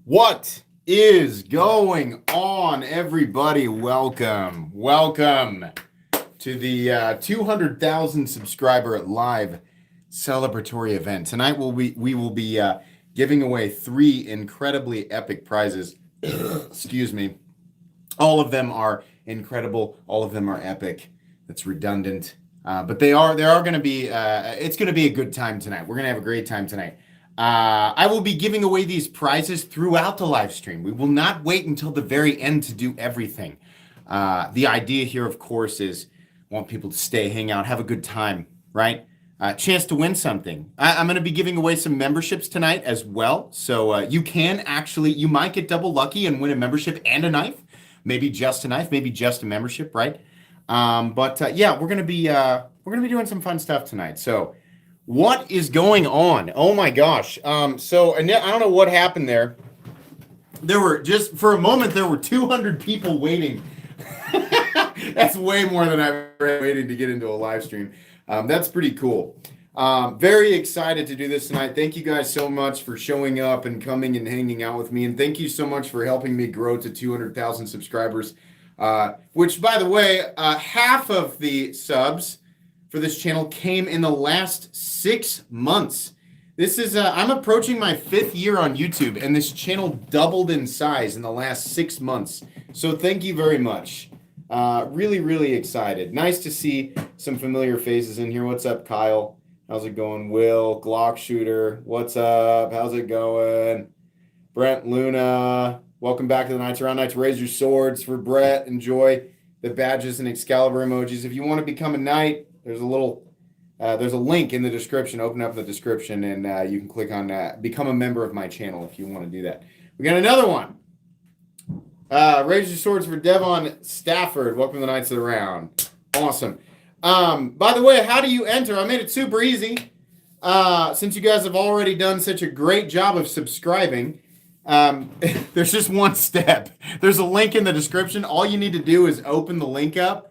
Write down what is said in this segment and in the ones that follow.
What is going on, everybody? Welcome to the 200,000 subscriber live celebratory event. Tonight we will be giving away 3 incredibly epic prizes. Excuse me. All of them are incredible. All of them are epic. That's redundant. But they are going to be, it's going to be a good time tonight. We're going to have a great time tonight. I will be giving away these prizes throughout the live stream. We will not wait until the very end to do everything. The idea here, of course, is want people to stay, hang out, have a good time, right? Chance to win something. I'm going to be giving away some memberships tonight as well. So you might get double lucky and win a membership and a knife. Maybe just a knife, maybe just a membership, right? Yeah, we're going to be doing some fun stuff tonight. So what is going on? Oh my gosh. So I don't know what happened there. There were just for a moment there were 200 people waiting. That's way more than I've ever waiting to get into a live stream. That's pretty cool. Very excited to do this tonight. Thank you guys so much for showing up and coming and hanging out with me. And thank you so much for helping me grow to 200,000 subscribers. Which, by the way, half of the subs for this channel came in the last 6 months. This is, I'm approaching my 5th year on YouTube, and this channel doubled in size in the last 6 months. So thank you very much. Really, really excited. Nice to see some familiar faces in here. What's up, Kyle? How's it going? Will, Glock Shooter. What's up? How's it going? Brent Luna. Welcome back to the Knights Around Knights. Raise your swords for Brett. Enjoy the badges and Excalibur emojis. If you want to become a knight, there's a link in the description. Open up the description and you can click on become a member of my channel if you want to do that. We got another one. Raise your swords for Devon Stafford. Welcome to the Knights of the Round. Awesome. By the way, how do you enter? I made it super easy. Since you guys have already done such a great job of subscribing, there's just one step. There's a link in the description. All you need to do is open the link up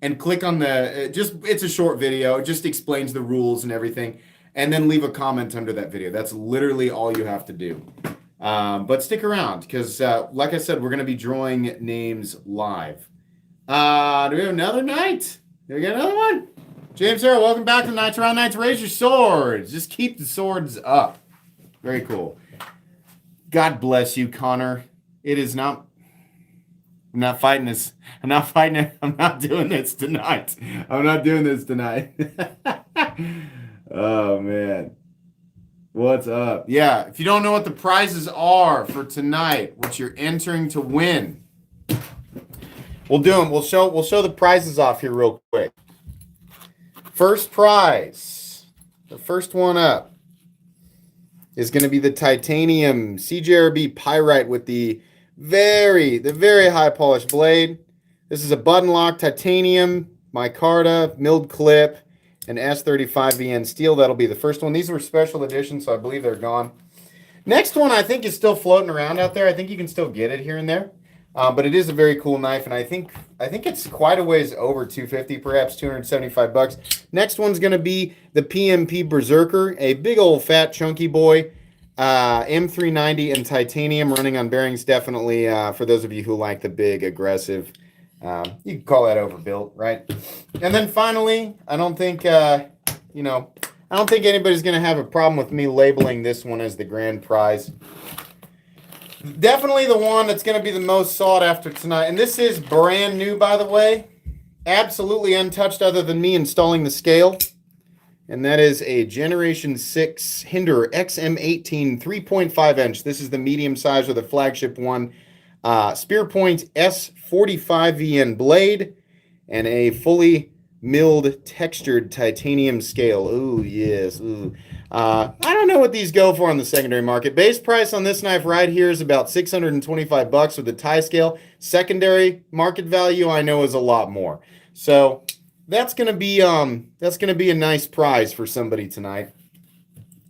and click on it's a short video. It just explains the rules and everything. And then leave a comment under that video. That's literally all you have to do. But stick around because, like I said, we're going to be drawing names live. Do we have another knight? Do we get another one? James Harrell, welcome back to Knights Around Knights. Raise your swords. Just keep the swords up. Very cool. God bless you, Connor. It is not... I'm not fighting this. I'm not fighting it. I'm not doing this tonight. I'm not doing this tonight. Oh, man. What's up? Yeah, if you don't know what the prizes are for tonight, what you're entering to win, we'll do them. We'll show the prizes off here real quick. First prize, the first one up, is going to be the titanium CJRB Pyrite with the very high polished blade. This is a button lock titanium micarta milled clip and S35VN steel. That'll be the first one. These were special editions, so I believe they're gone. Next one I think is still floating around out there. I think you can still get it here and there. But it is a very cool knife, and I think it's quite a ways over 250, perhaps 275 bucks. Next one's going to be the PMP Berserker, a big old fat chunky boy. M390 and titanium running on bearings, definitely for those of you who like the big aggressive, you can call that overbuilt, right? And then finally, I don't think anybody's gonna have a problem with me labeling this one as the grand prize. Definitely the one that's gonna be the most sought after tonight, and this is brand new, by the way, absolutely untouched other than me installing the scale. And that is a Generation 6 Hinderer XM18 3.5 inch. This is the medium size or the flagship one. Spearpoint S45VN blade and a fully milled textured titanium scale. Ooh, yes. Ooh. I don't know what these go for on the secondary market. Base price on this knife right here is about 625 bucks with the tie scale. Secondary market value I know is a lot more. So that's gonna be a nice prize for somebody tonight.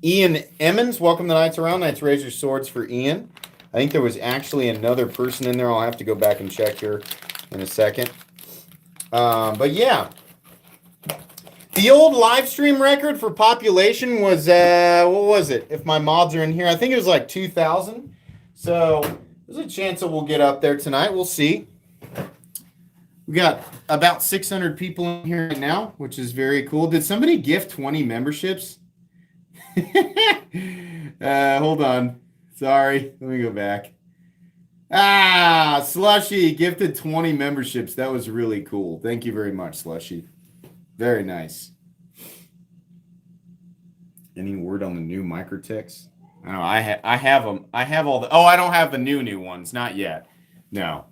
Ian Emmons, welcome to Knights Around Knights. Raise your swords for Ian. I think there was actually another person in there. I'll have to go back and check here in a second. But yeah, the old live stream record for population was what was it? If my mods are in here, I think it was like 2,000. So there's a chance that we'll get up there tonight. We'll see. We got about 600 people in here right now, which is very cool. Did somebody gift 20 memberships? Hold on. Sorry. Let me go back. Slushy gifted 20 memberships. That was really cool. Thank you very much, Slushy. Very nice. Any word on the new Microtex? I don't know. I have them. I have all the. Oh, I don't have the new ones. Not yet. No.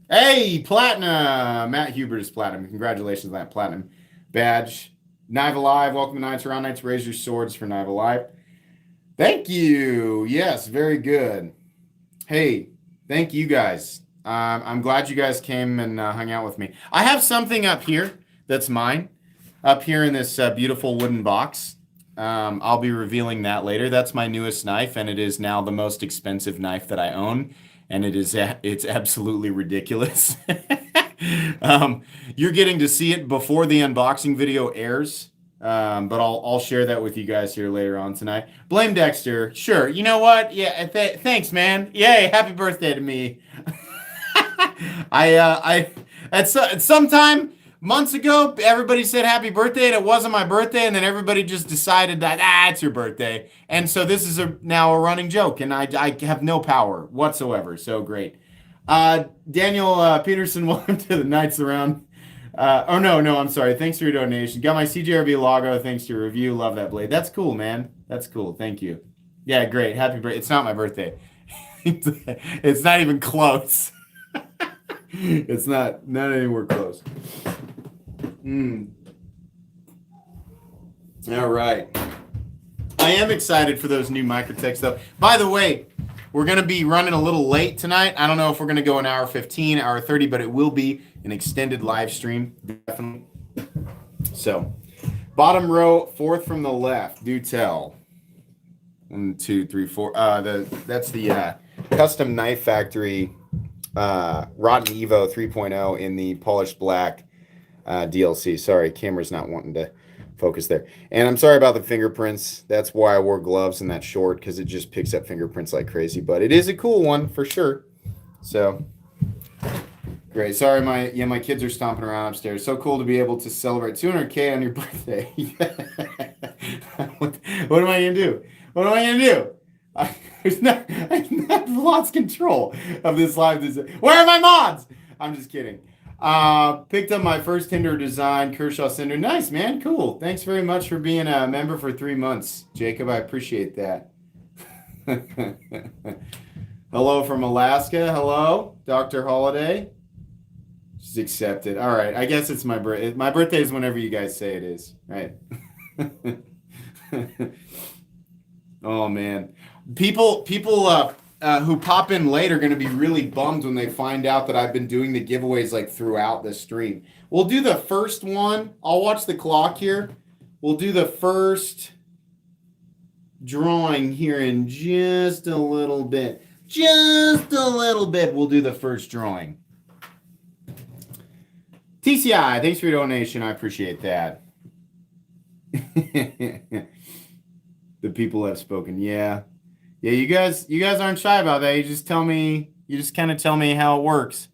Hey, Platinum. Matt Hubert is Platinum. Congratulations on that Platinum badge. Knive Alive. Welcome to Knights Around Knights. Raise your swords for Knive Alive. Thank you. Yes, very good. Hey, thank you guys. I'm glad you guys came and hung out with me. I have something up here that's mine. Up here in this beautiful wooden box. I'll be revealing that later. That's my newest knife, and it is now the most expensive knife that I own. And it's absolutely ridiculous. You're getting to see it before the unboxing video airs, but I'll share that with you guys here later on tonight. Blame Dexter. Sure. You know what? Yeah. Thanks, man. Yay. Happy birthday to me. At some time months ago, everybody said happy birthday, and it wasn't my birthday, and then everybody just decided that, it's your birthday. And so this is now a running joke, and I have no power whatsoever. So great. Daniel Peterson, welcome to the Knights Around. No, I'm sorry. Thanks for your donation. Got my CJRB logo. Thanks to your review. Love that blade. That's cool, man. That's cool. Thank you. Yeah, great. Happy birthday. It's not my birthday. It's not even close. It's not anywhere close. All right. I am excited for those new Microtex though. By the way, we're going to be running a little late tonight. I don't know if we're going to go an hour 15, hour 30, but it will be an extended live stream. Definitely. So, bottom row, fourth from the left. Do tell. 1, 2, 3, 4. That's the Custom Knife Factory Rotten Evo 3.0 in the polished black DLC. Sorry, camera's not wanting to focus there. And I'm sorry about the fingerprints. That's why I wore gloves in that short, because it just picks up fingerprints like crazy. But it is a cool one for sure. So great. Sorry, my kids are stomping around upstairs. So cool to be able to celebrate 200K on your birthday. What am I gonna do? What am I gonna do? I have lost control of this live. Where are my mods? I'm just kidding. Picked up my first Tinder design, Kershaw Cinder. Nice, man. Cool. Thanks very much for being a member for 3 months, Jacob. I appreciate that. Hello from Alaska. Hello, Dr. Holiday. She's accepted. All right. I guess it's my birthday. My birthday is whenever you guys say it is, right? Oh, man. People who pop in late are going to be really bummed when they find out that I've been doing the giveaways like throughout the stream. We'll do the first one. I'll watch the clock here. We'll do the first drawing here in just a little bit. Just a little bit. We'll do the first drawing. TCI, thanks for your donation. I appreciate that. The people have spoken. Yeah, you guys aren't shy about that. You just kind of tell me how it works.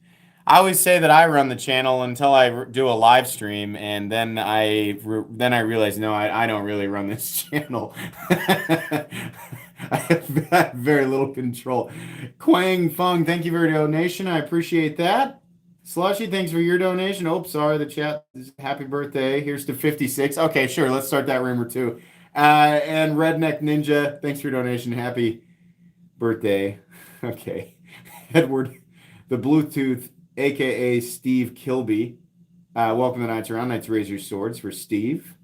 I always say that I run the channel until I do a live stream, and then I realize, no, I don't really run this channel. I have very little control. Quang Fung, thank you for your donation. I appreciate that. Slushy, thanks for your donation. Oh, sorry, the chat. Happy birthday. Here's to 56. Okay, sure. Let's start that rumor too. And Redneck Ninja, thanks for your donation. Happy birthday. Okay. Edward, the Bluetooth, a.k.a. Steve Kilby. Welcome to Knights Around. Knights Raise Your Swords for Steve.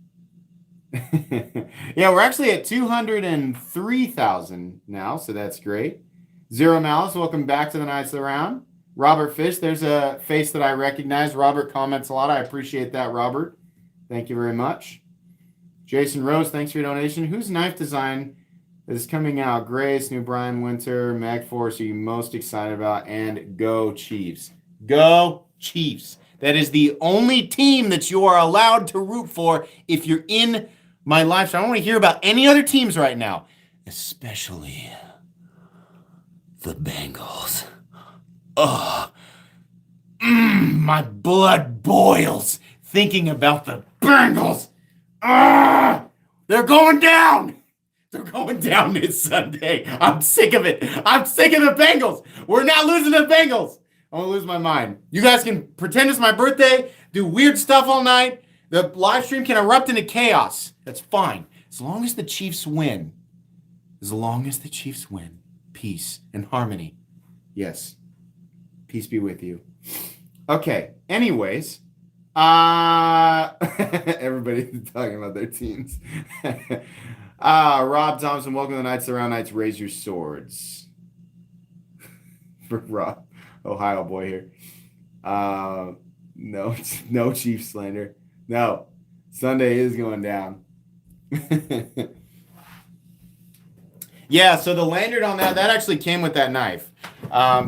Yeah, we're actually at 203,000 now, so that's great. Zero Malice, welcome back to the Knights Around. Robert Fish, there's a face that I recognize. Robert comments a lot. I appreciate that, Robert. Thank you very much. Jason Rose, thanks for your donation. Whose knife design is coming out? Grace, New Brian Winter, Magforce, are you most excited about? And go Chiefs. Go Chiefs. That is the only team that you are allowed to root for if you're in my live stream. I don't want to hear about any other teams right now, especially The Bengals. Ugh. My blood boils thinking about the Bengals. They're going down. They're going down this Sunday. I'm sick of it. I'm sick of the Bengals. We're not losing the Bengals. I'm going to lose my mind. You guys can pretend it's my birthday, do weird stuff all night. The live stream can erupt into chaos. That's fine. As long as the Chiefs win. As long as the Chiefs win. Peace and harmony. Yes. Peace be with you. Okay. Anyways. Everybody's talking about their teams. Rob Thompson, welcome to the Knights Around Knights. Raise your swords. For Rob, Ohio boy here. No Chiefs slander. No. Sunday is going down. Yeah, so the lanyard on that actually came with that knife.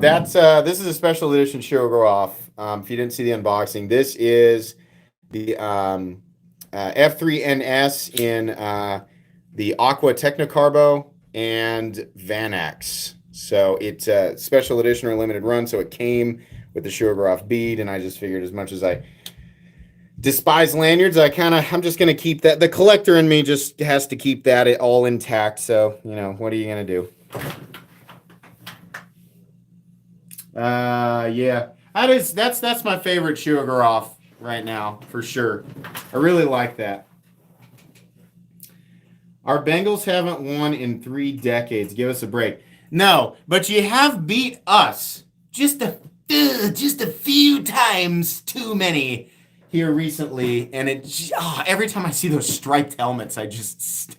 This is a special edition Shoggoth. If you didn't see the unboxing, this is the F3NS in the Aqua Technocarbo and Vanax. So it's a special edition or limited run, so it came with the Shoggoth bead, and I just figured as much as I despise lanyards, I'm just going to keep that. The collector in me just has to keep that all intact, so, what are you going to do? Yeah. That's my favorite Shoggoth right now, for sure. I really like that. Our Bengals haven't won in 3 decades. Give us a break. No, but you have beat us just a few times too many here recently, and every time I see those striped helmets, I just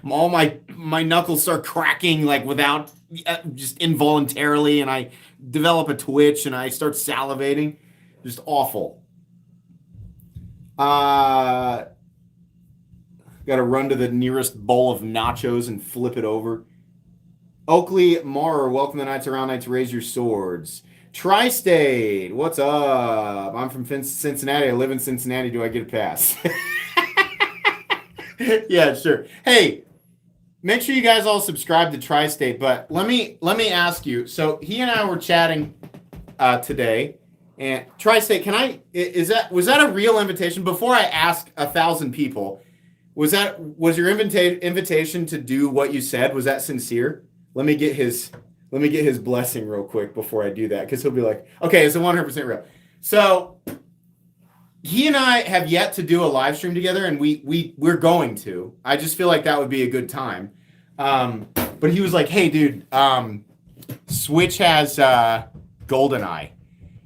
all my knuckles start cracking without just involuntarily, and I develop a twitch and I start salivating. Just awful. Got to run to the nearest bowl of nachos and flip it over. Oakley Maurer, welcome to Knights Around Knights. Raise your swords. Tri-State, what's up? I'm from Cincinnati. I live in Cincinnati. Do I get a pass? Yeah, sure. Hey, make sure you guys all subscribe to Tri-State. But let me ask you. So he and I were chatting today, and Tri-State. Was that a real invitation? Before I ask 1,000 people, was your invitation to do what you said? Was that sincere? Let me get his blessing real quick before I do that, because he'll be like, okay, it's 100% real. So he and I have yet to do a live stream together, and we're going to. I just feel like that would be a good time. But he was like, hey, dude, Switch has GoldenEye.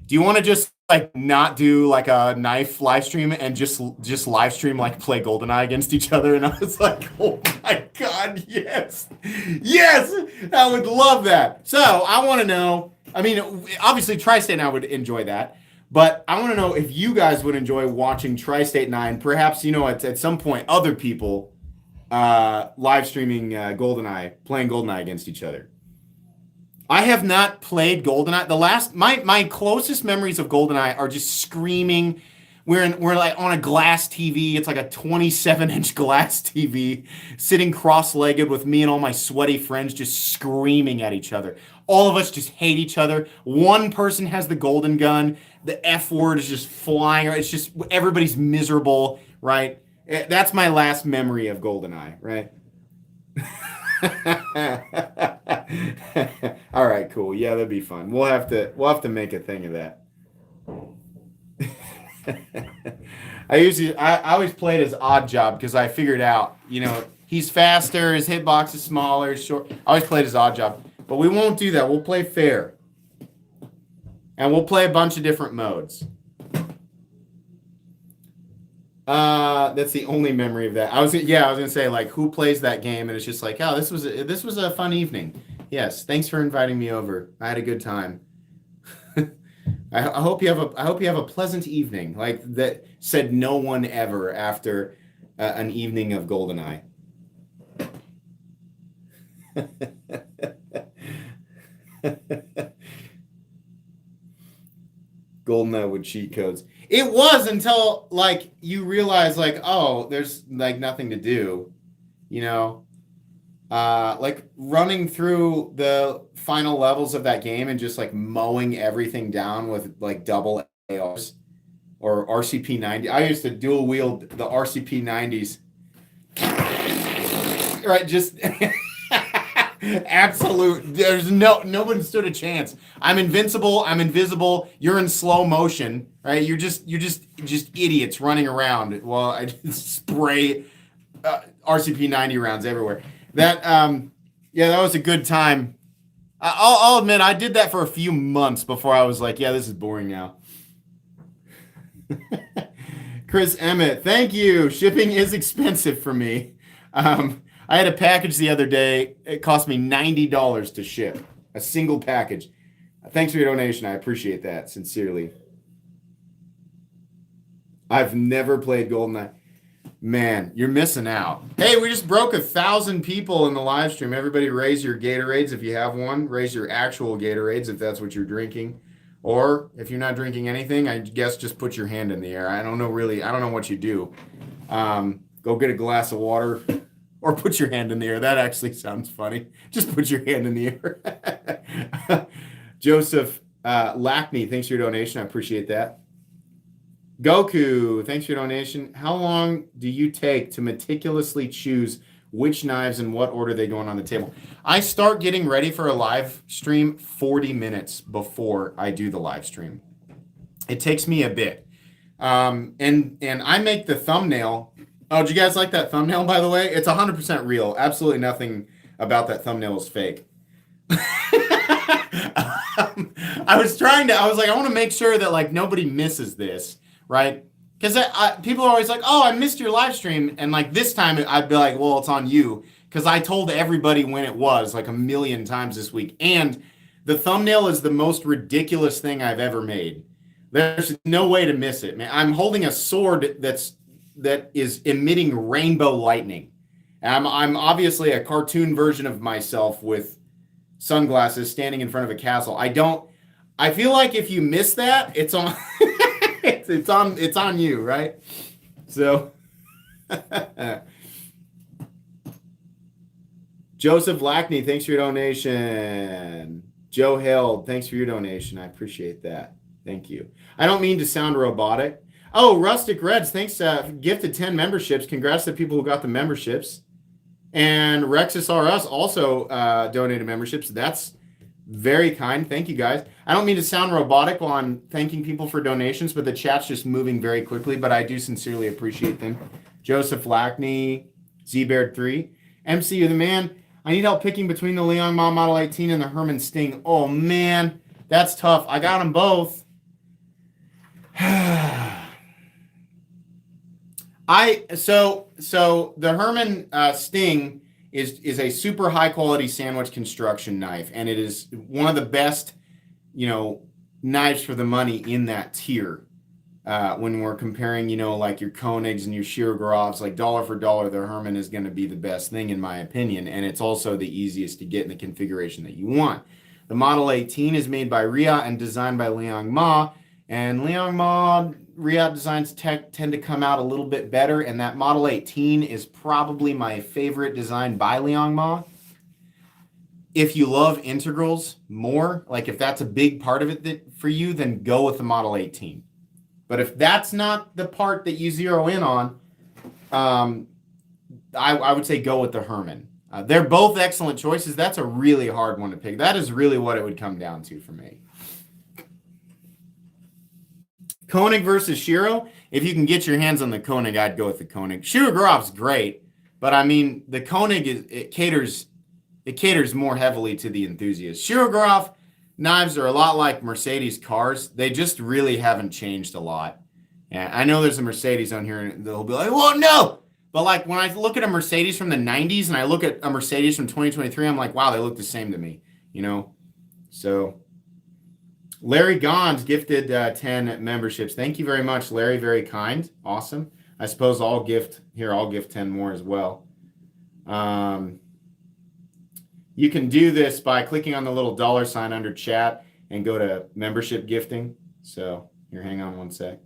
Do you want to just not do a knife live stream and just live stream play GoldenEye against each other? And I was like, oh my God, yes, I would love that. So I want to know, obviously Tri-State and I would enjoy that, but I want to know if you guys would enjoy watching Tri-State 9, perhaps, at some point, other people live streaming GoldenEye, playing GoldenEye against each other. I have not played GoldenEye. My closest memories of GoldenEye are just screaming. We're on a glass TV. It's like a 27-inch glass TV, sitting cross-legged with me and all my sweaty friends just screaming at each other. All of us just hate each other. One person has the golden gun. The F word is just flying. It's just everybody's miserable, right? That's my last memory of GoldenEye, right? All right, cool. Yeah, that'd be fun. We'll have to make a thing of that. I always played as Odd Job because I figured out, he's faster, his hitbox is smaller, short. I always played as Odd Job, but we won't do that. We'll play fair, and we'll play a bunch of different modes. That's the only memory of that. I was gonna say who plays that game, and it's just oh, this was a fun evening. Yes, thanks for inviting me over. I had a good time. I hope you have a pleasant evening. That said no one ever after an evening of GoldenEye. GoldenEye with cheat codes. It was until you realize oh, there's nothing to do, like running through the final levels of that game and just like mowing everything down with like double ARs or RCP 90. I used to dual wield the RCP 90s. Right, just absolute. There's nobody stood a chance. I'm invincible. I'm invisible. You're in slow motion, right? You're just idiots running around while I just spray RCP 90 rounds everywhere. That yeah, that was a good time. I'll admit I did that for a few months before I was like, yeah, this is boring now. Chris Emmett, thank you. Shipping is expensive for me. I had a package the other day. It cost me $90 to ship a single package. Thanks for your donation. I appreciate that sincerely. I've never played GoldenEye. Man, you're missing out. Hey, we just broke 1,000 people in the live stream. Everybody raise your Gatorades if you have one. Raise your actual Gatorades if that's what you're drinking. Or if you're not drinking anything, I guess just put your hand in the air. I don't know what you do. Go get a glass of water or put your hand in the air. That actually sounds funny. Just put your hand in the air. Joseph Lackney, thanks for your donation. I appreciate that. Goku, thanks for your donation. How long do you take to meticulously choose which knives and what order they go on the table? I start getting ready for a live stream 40 minutes before I do the live stream. It takes me a bit. And I make the thumbnail. Oh, did you guys like that thumbnail, by the way? It's 100% real. Absolutely nothing about that thumbnail is fake. I was like, I want to make sure that like nobody misses this. Right? Because people are always like, oh, I missed your live stream. And like this time I'd be like, well, it's on you. Because I told everybody when it was like 1,000,000 times this week. And the thumbnail is the most ridiculous thing I've ever made. There's no way to miss it, man. I'm holding a sword that is emitting rainbow lightning. I'm obviously a cartoon version of myself with sunglasses standing in front of a castle. I feel like if you miss that, it's on it's on you, right? So Joseph Lackney, thanks for your donation. Joe Held, thanks for your donation. I appreciate that. Thank you. I don't mean to sound robotic. Oh, Rustic Reds, thanks. Gifted 10 memberships. Congrats to people who got the memberships. And Rexus RS also donated memberships. That's very kind. Thank you, guys. I don't mean to sound robotic while I'm thanking people for donations, but the chat's just moving very quickly, but I do sincerely appreciate them. Joseph Lackney, ZBaird3. MC, you're the man. I need help picking between the Liangma Model 18 and the Herman Sting. Oh, man. That's tough. I got them both. So the Herman Sting is a super high quality sandwich construction knife, and it is one of the best, knives for the money in that tier. When we're comparing, like your Koenigs and your Shirogorovs, like dollar for dollar, the Herman is going to be the best thing in my opinion, and it's also the easiest to get in the configuration that you want. The Model 18 is made by Ria and designed by Liang Ma, and Liang Ma Ria designs tend to come out a little bit better, and that Model 18 is probably my favorite design by Liang Ma. If you love integrals more, like if that's a big part of it for you, then go with the Model 18. But if that's not the part that you zero in on, I would say go with the Herman. They're both excellent choices. That's a really hard one to pick. That is really what it would come down to for me. Koenig versus Shiro. If you can get your hands on the Koenig, I'd go with the Koenig. Shirogorov's great, but I mean the Koenig it caters more heavily to the enthusiast. Shirogorov knives are a lot like Mercedes cars. They just really haven't changed a lot. And I know there's a Mercedes on here and they'll be like, well, no. But like when I look at a Mercedes from the 90s and I look at a Mercedes from 2023, I'm like, wow, they look the same to me, So Larry Gons gifted 10 memberships. Thank you very much, Larry. Very kind. Awesome. I suppose I'll gift 10 more as well. You can do this by clicking on the little $sign under chat and go to membership gifting. So here, hang on one sec.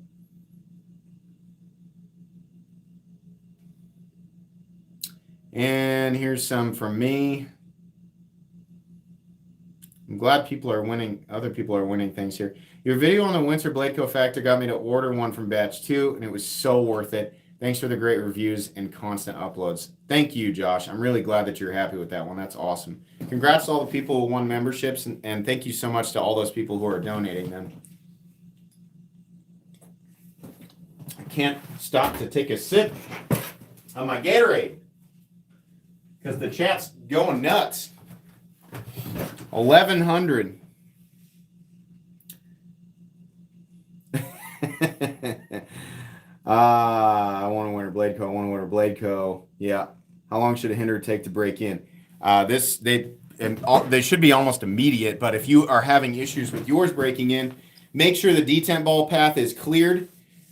And here's some from me. I'm glad people are winning. Other people are winning things here. Your video on the Windsor Bladeco Factor got me to order one from batch 2, and it was so worth it. Thanks for the great reviews and constant uploads. Thank you, Josh. I'm really glad that you're happy with that one. That's awesome. Congrats to all the people who won memberships, and thank you so much to all those people who are donating them. I can't stop to take a sip on my Gatorade because the chat's going nuts. 1,100. I want to win a Bladeco. Yeah. How long should a hinder take to break in? They should be almost immediate, but if you are having issues with yours breaking in, make sure the detent ball path is cleared.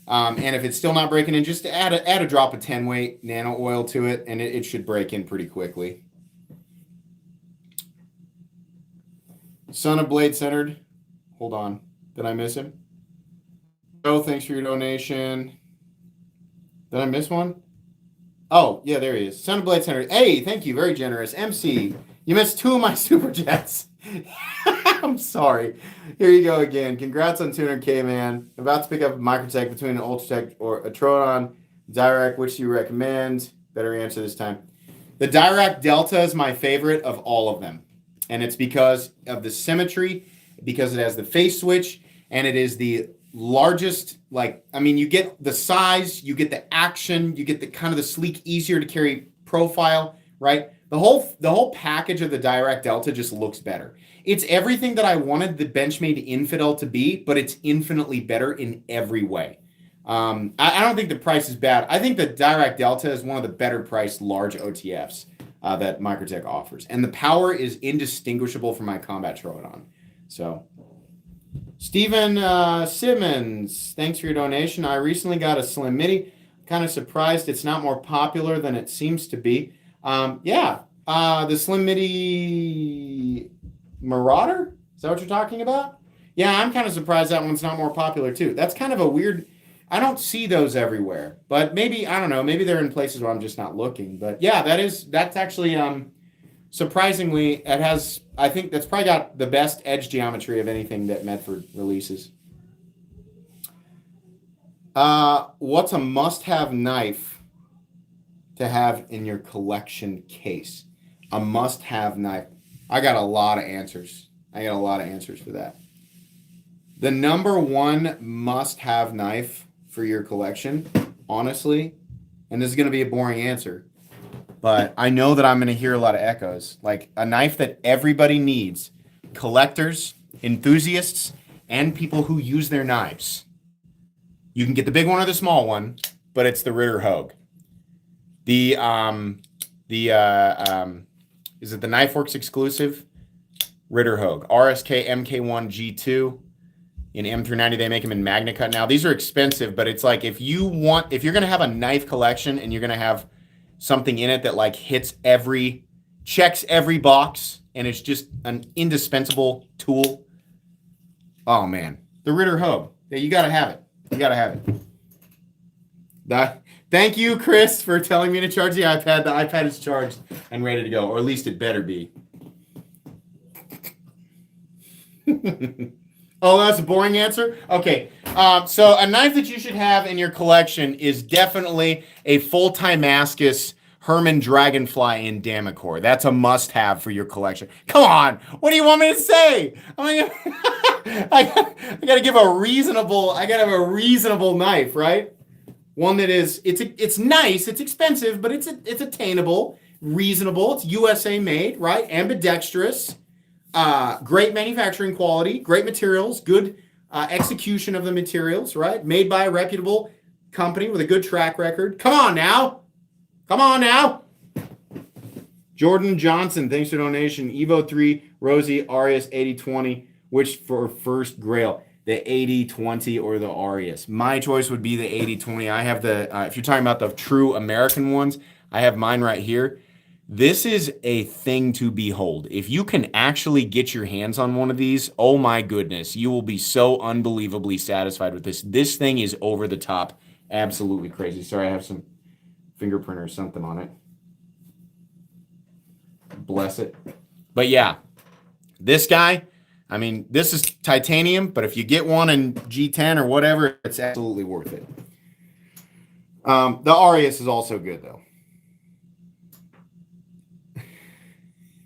And if it's still not breaking in, just add a drop of 10 weight nano oil to it, and it should break in pretty quickly. Son of Blade Centered. Hold on. Did I miss him? Oh, thanks for your donation. Did I miss one? Oh, yeah, there he is. Son of Blade Centered. Hey, thank you. Very generous. MC, you missed 2 of my super chats. I'm sorry. Here you go again. Congrats on 200K, man. About to pick up a Microtech between an Ultratech or a Troodon. Dirac, which do you recommend? Better answer this time. The Dirac Delta is my favorite of all of them. And it's because of the symmetry, because it has the face switch, and it is the largest, you get the size, you get the action, you get the kind of the sleek, easier to carry profile, right? The whole package of the Dirac Delta just looks better. It's everything that I wanted the Benchmade Infidel to be, but it's infinitely better in every way. I don't think the price is bad. I think the Dirac Delta is one of the better priced large OTFs that Microtech offers. And the power is indistinguishable from my Combat Troodon. So, Steven Simmons, thanks for your donation. I recently got a Slim Midi. Kind of surprised it's not more popular than it seems to be. The Slim Midi Marauder? Is that what you're talking about? Yeah, I'm kind of surprised that one's not more popular too. That's kind of a weird... I don't see those everywhere, but maybe, I don't know, maybe they're in places where I'm just not looking. But yeah, that's actually, surprisingly, I think that's probably got the best edge geometry of anything that Medford releases. What's a must-have knife to have in your collection case? A must-have knife. I got a lot of answers for that. The number one must-have knife for your collection, honestly, and this is going to be a boring answer, but I know that I'm going to hear a lot of echoes, like a knife that everybody needs, collectors, enthusiasts, and people who use their knives. You can get the big one or the small one, but it's the Ritter Hogue. Is it the Knifeworks exclusive? Ritter Hogue. RSK MK1 G2. In M390, they make them in Magna Cut now. These are expensive, but it's like if you're going to have a knife collection and you're going to have something in it that checks every box and it's just an indispensable tool. Oh man, the Ritter Hogue. Yeah, you got to have it. Thank you, Chris, for telling me to charge the iPad. The iPad is charged and ready to go, or at least it better be. Oh, that's a boring answer? Okay. So a knife that you should have in your collection is definitely a full Timascus Herman Dragonfly in Damacor. That's a must-have for your collection. Come on. What do you want me to say? I got to give a reasonable knife, right? One that is, it's nice, it's expensive, but it's attainable, reasonable. It's USA made, right? Ambidextrous. Great manufacturing quality, great materials, good execution of the materials, right? Made by a reputable company with a good track record. Come on now. Jordan Johnson, thanks for donation. Evo 3, Rosie, Arius 8020, which for first grail? The 8020 or the Arius? My choice would be the 8020. I have if you're talking about the true American ones, I have mine right here. This is a thing to behold. If you can actually get your hands on one of these, oh my goodness, you will be so unbelievably satisfied with this. This thing is over the top, absolutely crazy. Sorry, I have some fingerprint or something on it. Bless it. But yeah, this guy, I mean, this is titanium, but if you get one in G10 or whatever, it's absolutely worth it. The Arius is also good, though.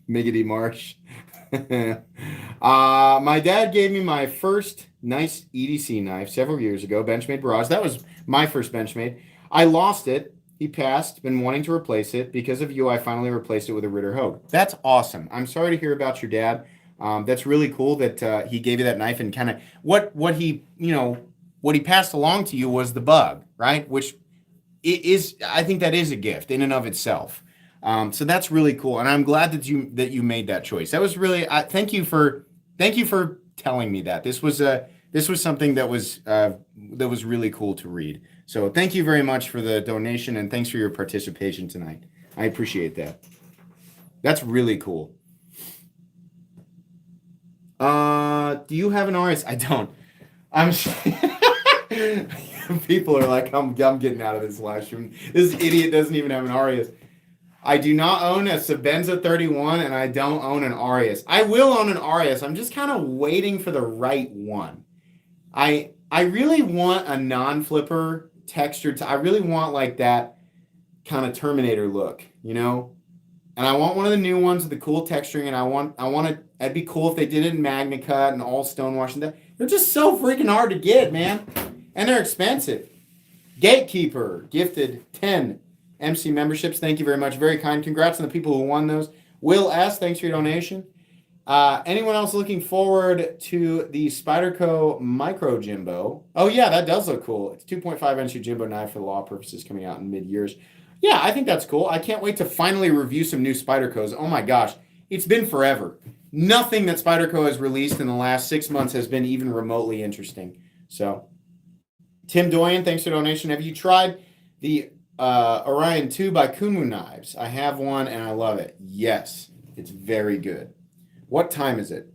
Miggity Marsh. My dad gave me my first nice EDC knife several years ago, Benchmade Barrage. That was my first Benchmade. I lost it. He passed. Been wanting to replace it. Because of you, I finally replaced it with a Ritter Hogue. That's awesome. I'm sorry to hear about your dad. That's really cool that he gave you that knife and kind of what he passed along to you was the bug, right? Which is, I think that is a gift in and of itself. So that's really cool, and I'm glad that you made that choice. That was really thank you for telling me that. This was something that was really cool to read. So thank you very much for the donation, and thanks for your participation tonight. I appreciate that. That's really cool. Do you have an Arius? I don't. I'm. People are like, I'm getting out of this live stream. This idiot doesn't even have an Arius. I do not own a Sebenza 31, and I don't own an Arius. I will own an Arius. I'm just kind of waiting for the right one. I really want a non-flipper textured. I really want like that kind of Terminator look, you know? And I want one of the new ones with the cool texturing, and I want it. It'd be cool if they did it in Magna Cut and all stonewash and that. They're just so freaking hard to get, man. And they're expensive. Gatekeeper gifted 10 MC memberships. Thank you very much. Very kind. Congrats on the people who won those. Will S., thanks for your donation. Anyone else looking forward to the Spyderco Micro Jimbo? Oh, yeah, that does look cool. It's 2.5 inch Jimbo knife for law purposes coming out in mid-years. Yeah, I think that's cool. I can't wait to finally review some new Spydercos. Oh my gosh, it's been forever. Nothing that Spyderco has released in the last 6 months has been even remotely interesting. So, Tim Doyen, thanks for the donation. Have you tried the Orion 2 by Kunmu Knives? I have one and I love it. Yes, it's very good. What time is it?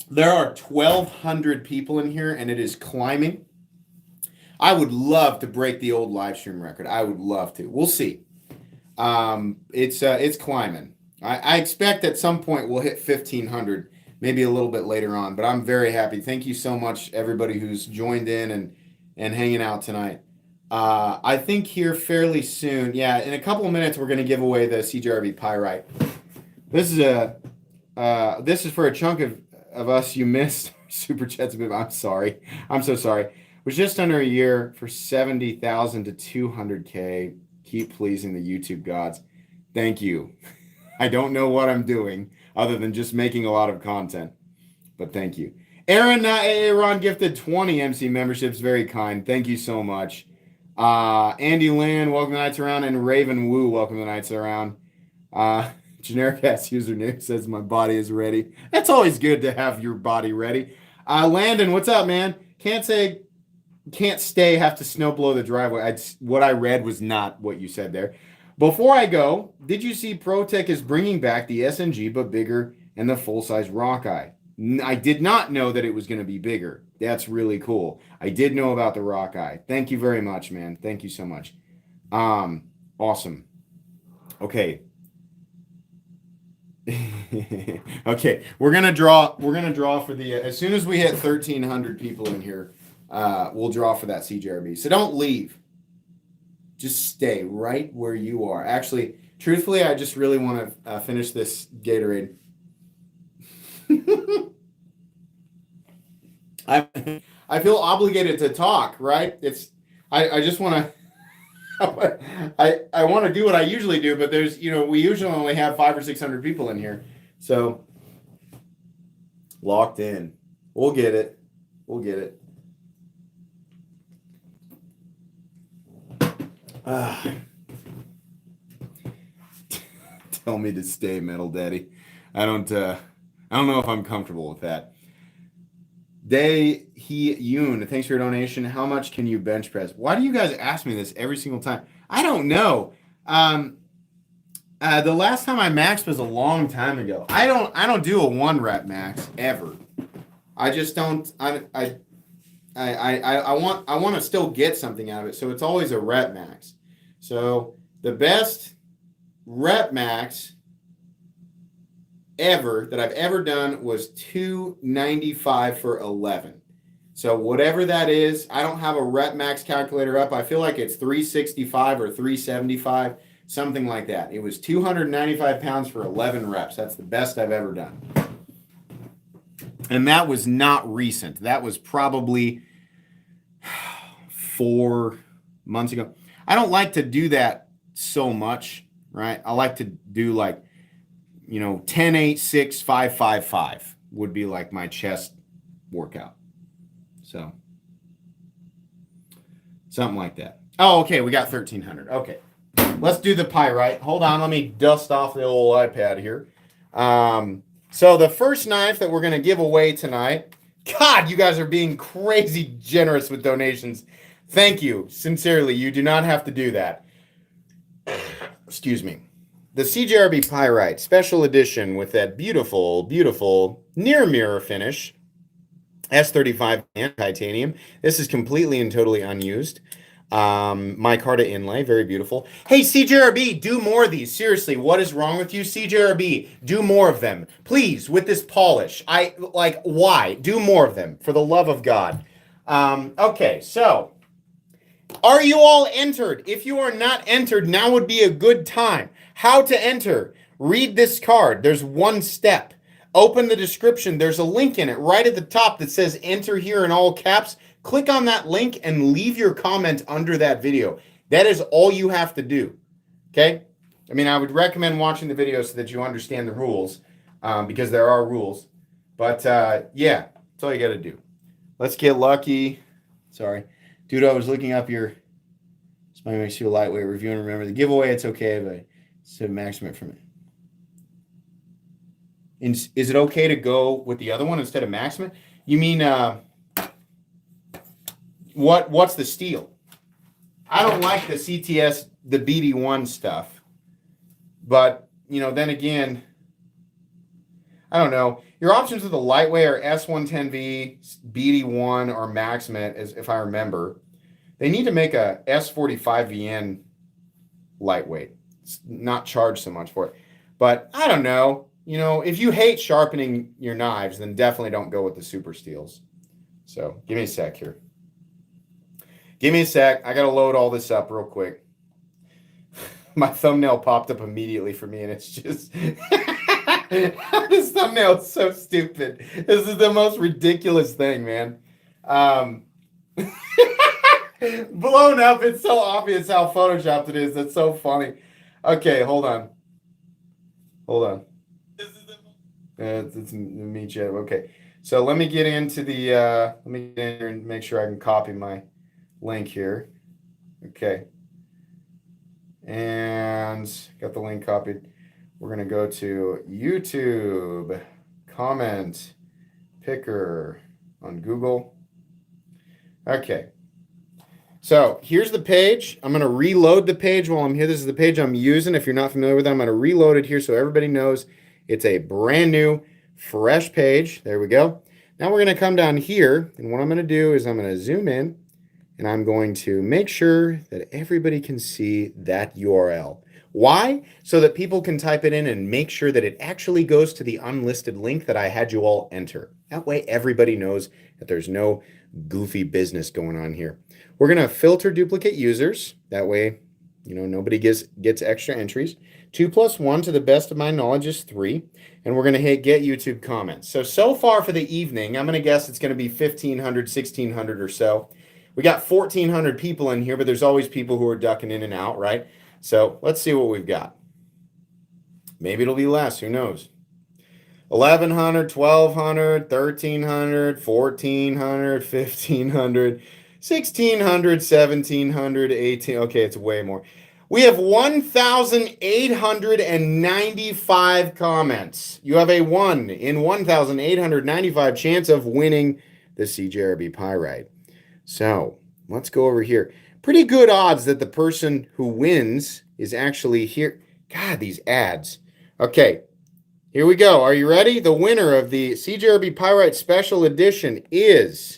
There are 1,200 people in here and it is climbing. I would love to break the old live stream record. I would love to. We'll see. It's climbing. I expect at some point we'll hit 1,500, maybe a little bit later on. But I'm very happy. Thank you so much, everybody who's joined in and hanging out tonight. I think here fairly soon, yeah, in a couple of minutes we're going to give away the CJRB Pyrite. This is for a chunk of us you missed. Super chats. I'm sorry. I'm so sorry. It was just under a year for 70,000 to 200K. Keep pleasing the YouTube gods. Thank you. I don't know what I'm doing other than just making a lot of content, but thank you. Aaron gifted 20 MC memberships. Very kind. Thank you so much. Andy Land, welcome to Nights Around, and Raven Wu, welcome to Nights Around. Generic ass username says my body is ready. That's always good to have your body ready. Landon, what's up, man? Can't stay, have to snow blow the driveway. What I read was not what you said there. Before I go, did you see ProTech is bringing back the SNG but bigger and the full-size Rockeye? I did not know that it was going to be bigger. That's really cool. I did know about the Rockeye. Thank you very much, man. Thank you so much. Awesome. Okay. Okay, we're gonna draw for the as soon as we hit 1,300 people in here, we'll draw for that CJRB. So don't leave. Just stay right where you are. Actually, truthfully, I just really want to finish this Gatorade. I feel obligated to talk, right? I just want to. I want to do what I usually do, but there's, we usually only have 500 or 600 people in here. So locked in. We'll get it. Tell me to stay, Metal Daddy. I don't know if I'm comfortable with that. Dae Hee Yoon, thanks for your donation. How much can you bench press? Why do you guys ask me this every single time? I don't know. The last time I maxed was a long time ago. I don't do a 1 rep max ever. I just don't. I want to still get something out of it. So it's always a rep max. So the best rep max ever that I've ever done was 295 for 11. So whatever that is, I don't have a rep max calculator up. I feel like it's 365 or 375, something like that. It was 295 pounds for 11 reps. That's the best I've ever done. And that was not recent. That was probably 4 months ago. I don't like to do that so much, right? I like to do like, 10, 8, 6, 5, 5, 5 would be like my chest workout. So something like that. Oh, okay. We got 1,300. Okay. Let's do the pyrite. Hold on. Let me dust off the old iPad here. So the first knife that we're going to give away tonight, God, you guys are being crazy generous with donations. Thank you. Sincerely, you do not have to do that. Excuse me. The CJRB Pyrite Special Edition with that beautiful, beautiful near mirror finish. S35 and titanium. This is completely and totally unused. Micarta inlay, very beautiful. Hey, CJRB, do more of these. Seriously, what is wrong with you? CJRB, do more of them. Please, with this polish. Why? Do more of them, for the love of God. Okay, so, are you all entered? If you are not entered, now would be a good time. How to enter? Read this card. There's one step. Open the description. There's a link in it right at the top that says enter here in all caps. Click on that link and leave your comment under that video. That is all you have to do. Okay? I mean, I would recommend watching the video so that you understand the rules, because there are rules. But yeah, that's all you got to do. Let's get lucky. Sorry. Dude, I was looking up your Somebody makes you a lightweight review, and remember the giveaway, it's okay, but it's a maximum from it. Is it okay to go with the other one instead of maximum? You mean what's the steal? I don't like the CTS, the BD1 stuff. But, then again, I don't know. Your options with the lightweight are S110V, BD1, or Maximate, as if I remember. They need to make a S45VN lightweight. It's not charged so much for it. But I don't know. If you hate sharpening your knives, then definitely don't go with the super steels. So give me a sec here. Give me a sec. I got to load all this up real quick. My thumbnail popped up immediately for me, and it's just... This thumbnail is so stupid. This is the most ridiculous thing, man. Blown up. It's so obvious how photoshopped it is. That's so funny. Okay, hold on. It's me, Jeb. Okay, so let me get into the. Let me get in here and make sure I can copy my link here. Okay, and got the link copied. We're gonna go to YouTube, comment picker on Google. Okay. So here's the page. I'm going to reload the page while I'm here. This is the page I'm using. If you're not familiar with it, I'm going to reload it here so everybody knows it's a brand new, fresh page. There we go. Now we're going to come down here, and what I'm going to do is I'm going to zoom in, and I'm going to make sure that everybody can see that URL. Why? So that people can type it in and make sure that it actually goes to the unlisted link that I had you all enter. That way everybody knows that there's no goofy business going on here. We're going to filter duplicate users. That way, nobody gets extra entries. 2 + 1 to the best of my knowledge is 3. And we're going to hit get YouTube comments. So far for the evening, I'm going to guess it's going to be 1,500, 1,600 or so. We got 1,400 people in here, but there's always people who are ducking in and out, right? So let's see what we've got. Maybe it'll be less. Who knows? 1,100, 1,200, 1,300, 1,400, 1,500, 1,600, 1,700, 18. Okay, it's way more. We have 1,895 comments. You have a 1 in 1,895 chance of winning the CJRB Pyrite. So let's go over here. Pretty good odds that the person who wins is actually here. God, these ads. Okay, here we go. Are you ready? The winner of the CJRB Pyrite Special Edition is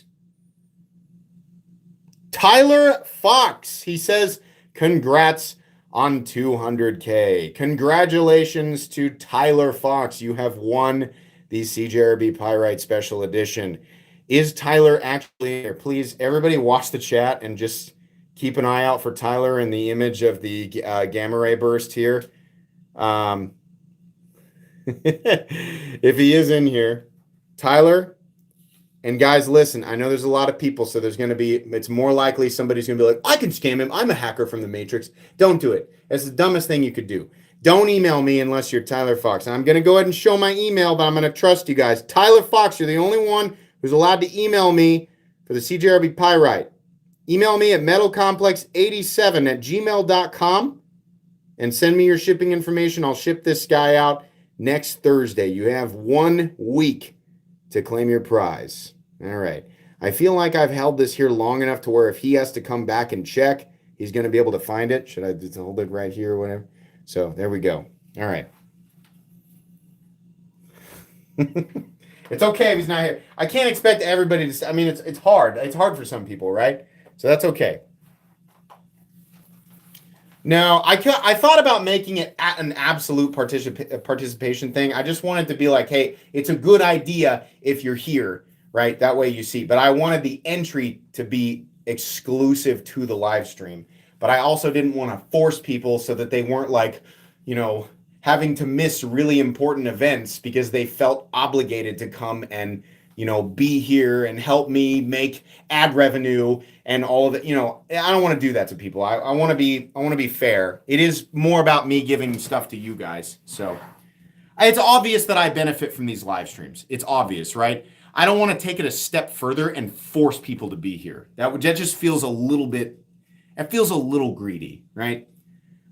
Tyler Fox. He says, congrats on 200K. Congratulations to Tyler Fox. You have won the CJRB Pyrite Special Edition. Is Tyler actually here? Please, everybody watch the chat and just keep an eye out for Tyler in the image of the gamma ray burst here. If he is in here, Tyler, and guys, listen, I know there's a lot of people, so it's more likely somebody's going to be like, I can scam him. I'm a hacker from the Matrix. Don't do it. That's the dumbest thing you could do. Don't email me unless you're Tyler Fox. I'm going to go ahead and show my email, but I'm going to trust you guys. Tyler Fox, you're the only one who's allowed to email me for the CJRB Pyrite. Email me at metalcomplex87@gmail.com and send me your shipping information. I'll ship this guy out next Thursday. You have 1 week to claim your prize. All right. I feel like I've held this here long enough to where if he has to come back and check, he's going to be able to find it. Should I just hold it right here or whatever? So there we go. All right. It's okay if he's not here. I can't expect everybody to. I mean, it's hard. It's hard for some people, right? So that's okay. No, I thought about making it an absolute participation thing. I just wanted to be like, hey, it's a good idea if you're here, right? That way you see. But I wanted the entry to be exclusive to the live stream. But I also didn't want to force people so that they weren't like, having to miss really important events because they felt obligated to come and, be here and help me make ad revenue and all of it. I don't want to do that to people. I want to be fair. It is more about me giving stuff to you guys. So it's obvious that I benefit from these live streams. It's obvious, right? I don't want to take it a step further and force people to be here. That just feels a little greedy, right?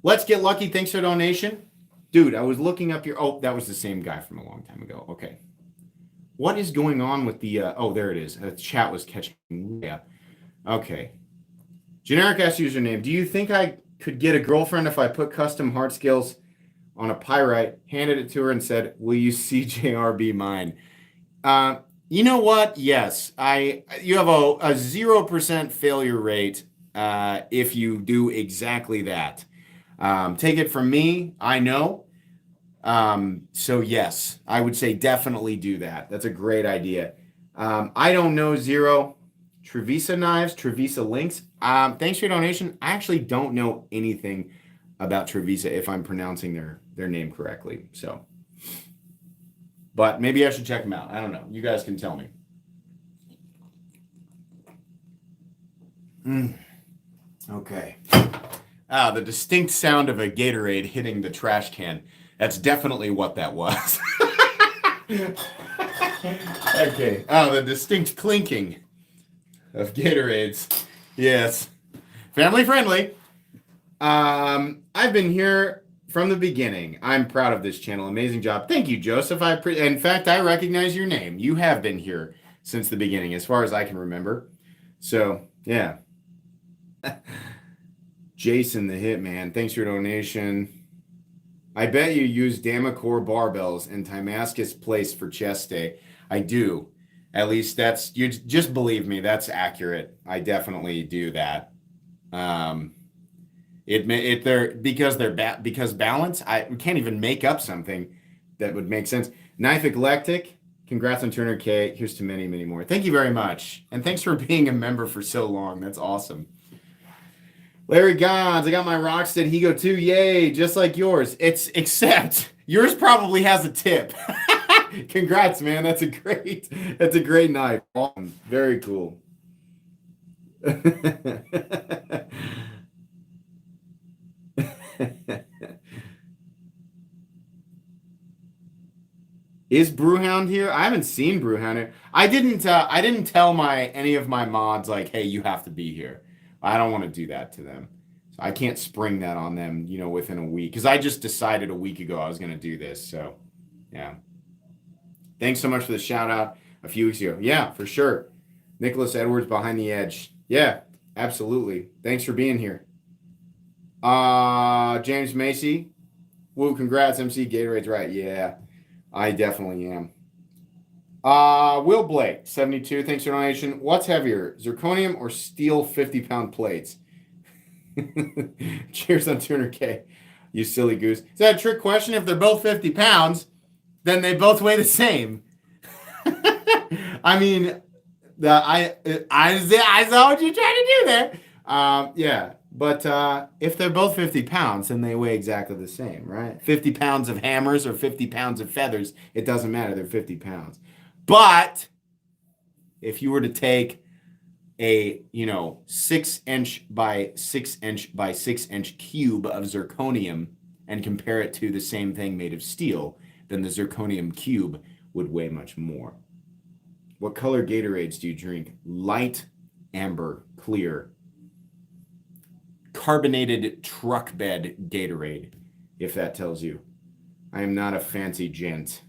Let's Get Lucky. Thanks for the donation. Dude, I was looking up your... Oh, that was the same guy from a long time ago. Okay. What is going on with the... oh, there it is. The chat was catching... Yeah. Okay. Generic S username. Do you think I could get a girlfriend if I put custom hard skills on a pyrite, handed it to her and said, will you CJRB mine? You know what? Yes. You have a 0% failure rate if you do exactly that. Take it from me, I know. So yes, I would say definitely do that. That's a great idea. I don't know Zero. Trevisa knives, Trevisa links. Thanks for your donation. I actually don't know anything about Trevisa if I'm pronouncing their name correctly. So, but maybe I should check them out. I don't know. You guys can tell me. Okay. The distinct sound of a Gatorade hitting the trash can. That's definitely what that was. Okay. The distinct clinking of Gatorades. Yes. Family friendly. I've been here from the beginning. I'm proud of this channel. Amazing job. Thank you, Joseph. In fact, I recognize your name. You have been here since the beginning, as far as I can remember. So, yeah. Jason the Hitman, thanks for your donation. I bet you use Damacor barbells and Timascus plates for chest day. I do. At least you just believe me, that's accurate. I definitely do that. Because balance, we can't even make up something that would make sense. Knife Eclectic, congrats on 200K. Here's to many, many more. Thank you very much. And thanks for being a member for so long. That's awesome. Larry Gons, I got my Rockstead Higo too. Yay, just like yours. Except yours probably has a tip. Congrats, man. That's a great knife. Awesome. Very cool. Is Brewhound here? I haven't seen Brewhound here. I didn't tell any of my mods like, hey, you have to be here. I don't want to do that to them. So I can't spring that on them, within a week. Because I just decided a week ago I was going to do this. So, yeah. Thanks so much for the shout out a few weeks ago. Yeah, for sure. Nicholas Edwards behind the edge. Yeah, absolutely. Thanks for being here. James Macy. Woo, congrats, MC Gatorade's right. Yeah, I definitely am. Will Blake, 72. Thanks for donation. What's heavier, zirconium or steel 50-pound plates? Cheers on 200K, you silly goose. Is that a trick question? If they're both 50 pounds, then they both weigh the same. I mean, I saw what you're trying to do there. Yeah, but if they're both 50 pounds, then they weigh exactly the same, right? 50 pounds of hammers or 50 pounds of feathers, it doesn't matter. They're 50 pounds. But if you were to take a 6-inch by 6-inch by 6-inch cube of zirconium and compare it to the same thing made of steel, then the zirconium cube would weigh much more. What color Gatorades do you drink? Light, amber, clear. Carbonated truck bed Gatorade, if that tells you. I am not a fancy gent.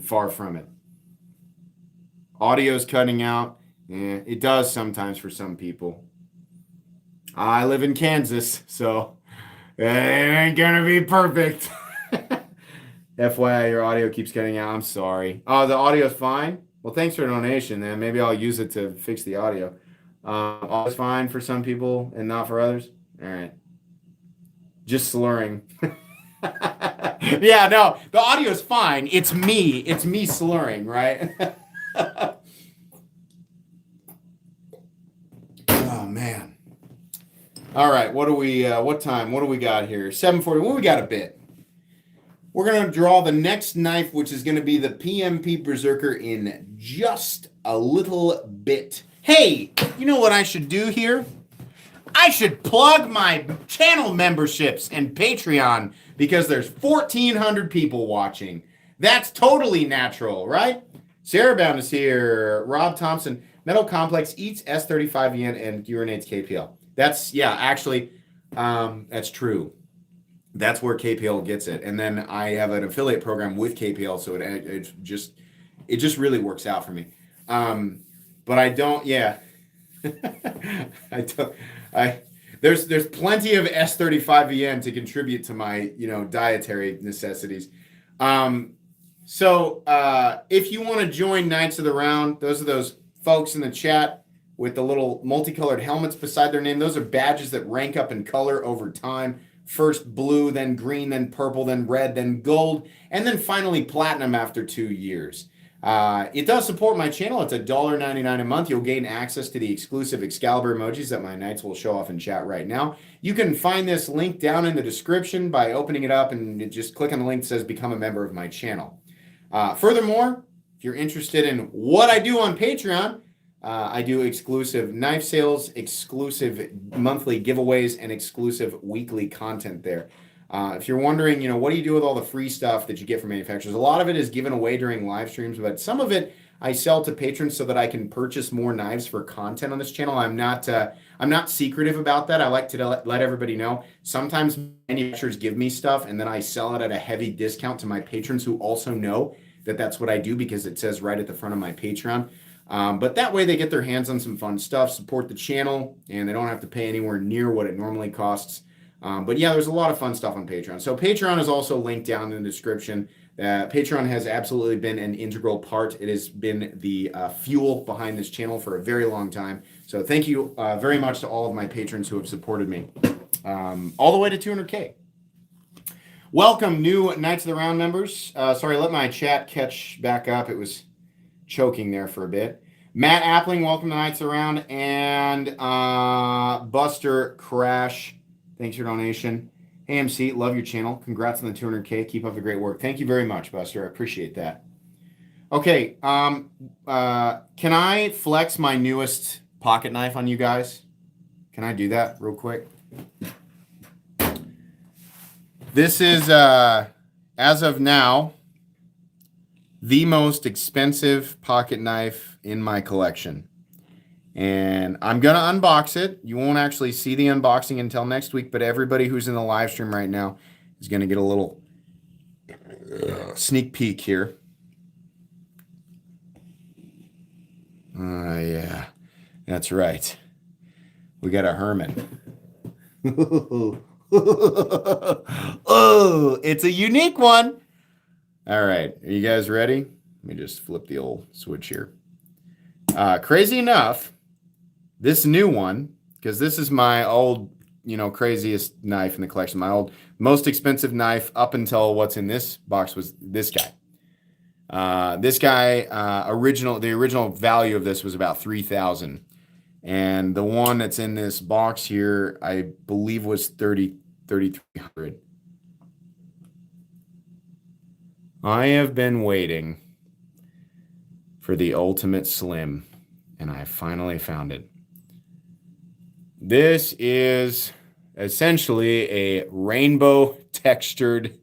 Far from it. Audio's cutting out. It does sometimes for some people. I live in Kansas, so it ain't gonna be perfect. FYI, your audio keeps cutting out. I'm sorry. Oh, the audio's fine? Well, thanks for the donation, then. Maybe I'll use it to fix the audio. Audio's fine for some people and not for others? All right. Just slurring. Yeah, no, the audio's fine. It's me. It's me slurring, right? Oh, man. All right, what time? What do we got here? 7:40. Well, we got a bit. We're going to draw the next knife, which is going to be the PMP Berserker in just a little bit. Hey, you know what I should do here? I should plug my channel memberships and Patreon because there's 1,400 people watching. That's totally natural, right? Sarah Bound is here. Rob Thompson. Metal Complex eats S35VN and urinates KPL. That's true. That's where KPL gets it. And then I have an affiliate program with KPL, so it just really works out for me. But I don't, yeah. There's plenty of S35VN to contribute to my, dietary necessities. So if you want to join Knights of the Round, those are those folks in the chat with the little multicolored helmets beside their name. Those are badges that rank up in color over time. First blue, then green, then purple, then red, then gold, and then finally platinum after 2 years. It does support my channel. It's $1.99 a month. You'll gain access to the exclusive Excalibur emojis that my knights will show off in chat right now. You can find this link down in the description by opening it up and just click on the link that says become a member of my channel. Furthermore, if you're interested in what I do on Patreon, I do exclusive knife sales, exclusive monthly giveaways, and exclusive weekly content there. If you're wondering, what do you do with all the free stuff that you get from manufacturers? A lot of it is given away during live streams, but some of it I sell to patrons so that I can purchase more knives for content on this channel. I'm not secretive about that. I like to let everybody know. Sometimes manufacturers give me stuff, and then I sell it at a heavy discount to my patrons who also know that that's what I do because it says right at the front of my Patreon. But that way they get their hands on some fun stuff, support the channel, and they don't have to pay anywhere near what it normally costs. But yeah, there's a lot of fun stuff on Patreon. So Patreon is also linked down in the description. Patreon has absolutely been an integral part. It has been the fuel behind this channel for a very long time. So thank you very much to all of my patrons who have supported me all the way to 200K. Welcome, new Knights of the Round members. Sorry, let my chat catch back up. It was choking there for a bit. Matt Appling, welcome to Knights Around, and Buster Crash, thanks for your donation. Hey MC, love your channel. Congrats on the 200K. Keep up the great work. Thank you very much, Buster. I appreciate that. Okay, can I flex my newest pocket knife on you guys? Can I do that real quick? This is, as of now, the most expensive pocket knife in my collection. And I'm going to unbox it. You won't actually see the unboxing until next week, but everybody who's in the live stream right now is going to get a little sneak peek here. Yeah, that's right. We got a Herman. Oh, it's a unique one. All right, are you guys ready? Let me just flip the old switch here. Crazy enough, this new one, because this is my old, craziest knife in the collection. My most expensive knife up until what's in this box was this guy. The original value of this was about $3,000. And the one that's in this box here, I believe was $3,300. I have been waiting for the ultimate slim, and I finally found it. This is essentially a rainbow textured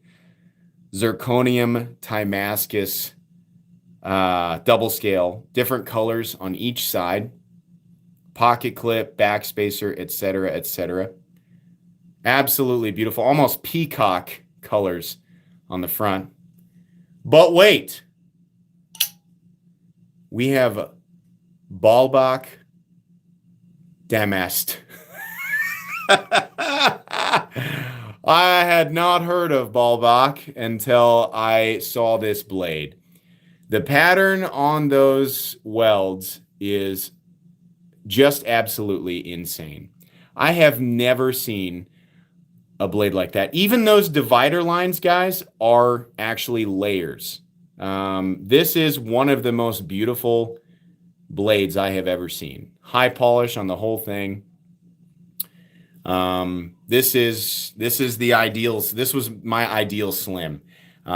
zirconium Timascus double scale, different colors on each side, pocket clip, backspacer, etc., etc. Absolutely beautiful, almost peacock colors on the front. But wait, we have Baalbek Damast. I had not heard of Baalbek until I saw this blade. The pattern on those welds is just absolutely insane. I have never seen a blade like that. Even those divider lines, guys, are actually layers. This is one of the most beautiful blades I have ever seen. High polish on the whole thing. This is the ideals. This was my ideal slim.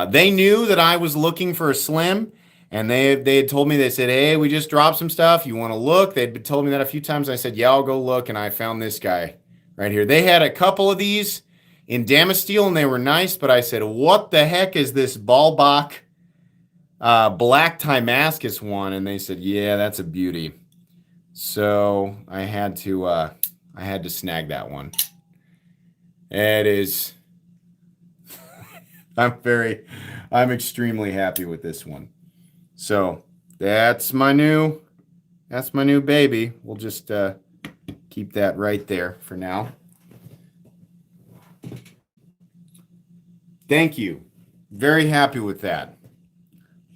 They knew that I was looking for a slim, and they had told me, they said, hey, we just dropped some stuff. You want to look? They'd told me that a few times. I said, yeah, I'll go look. And I found this guy right here. They had a couple of these in Damasteel, and they were nice, but I said, what the heck is this Baalbek black Timascus one? And they said, yeah, that's a beauty. So I had to snag that one. It is, I'm extremely happy with this one. So that's my new baby. We'll just keep that right there for now. Thank you. Very happy with that.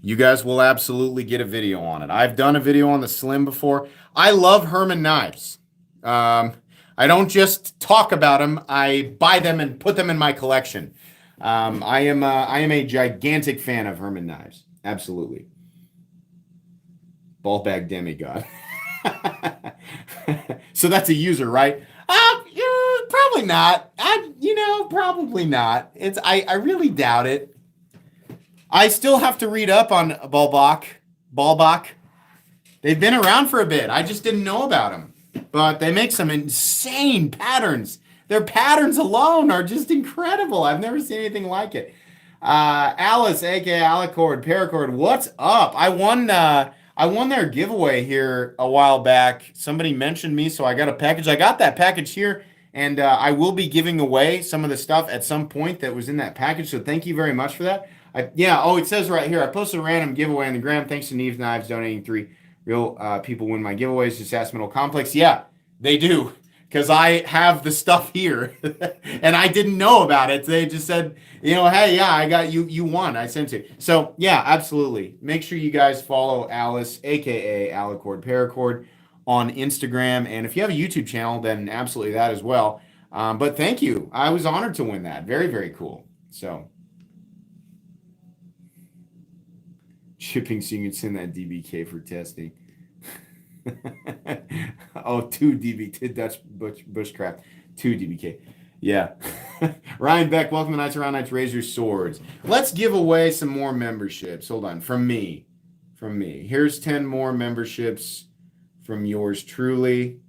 You guys will absolutely get a video on it. I've done a video on the Slim before. I love Herman knives. I don't just talk about them. I buy them and put them in my collection. I am a gigantic fan of Herman knives. Absolutely. Baalbek demigod. So that's a user, right? Probably not. Probably not. I really doubt it. I still have to read up on Baalbek. They've been around for a bit. I just didn't know about them. But they make some insane patterns. Their patterns alone are just incredible. I've never seen anything like it. Alice, aka Alicord, Paracord, what's up? I won their giveaway here a while back. Somebody mentioned me, so I got a package. I got that package here, and I will be giving away some of the stuff at some point that was in that package. So thank you very much for that. It says right here, I posted a random giveaway on the gram. Thanks to Neves Knives donating 3 real people win my giveaways. Just ask Middle Complex. Yeah, they do. Because I have the stuff here and I didn't know about it. They just said, hey, yeah, I got you. You won. I sent it. So, yeah, absolutely. Make sure you guys follow Alice, a.k.a. Alicord Paracord, on Instagram. And if you have a YouTube channel, then absolutely that as well. But thank you. I was honored to win that. Very, very cool. So, shipping so you can send that DBK for testing. 2 DB, Dutch Bushcraft, 2 DBK. Yeah. Ryan Beck, welcome to Knights Around Knights, raise your swords. Let's give away some more memberships. Hold on. From me. Here's 10 more memberships from yours truly.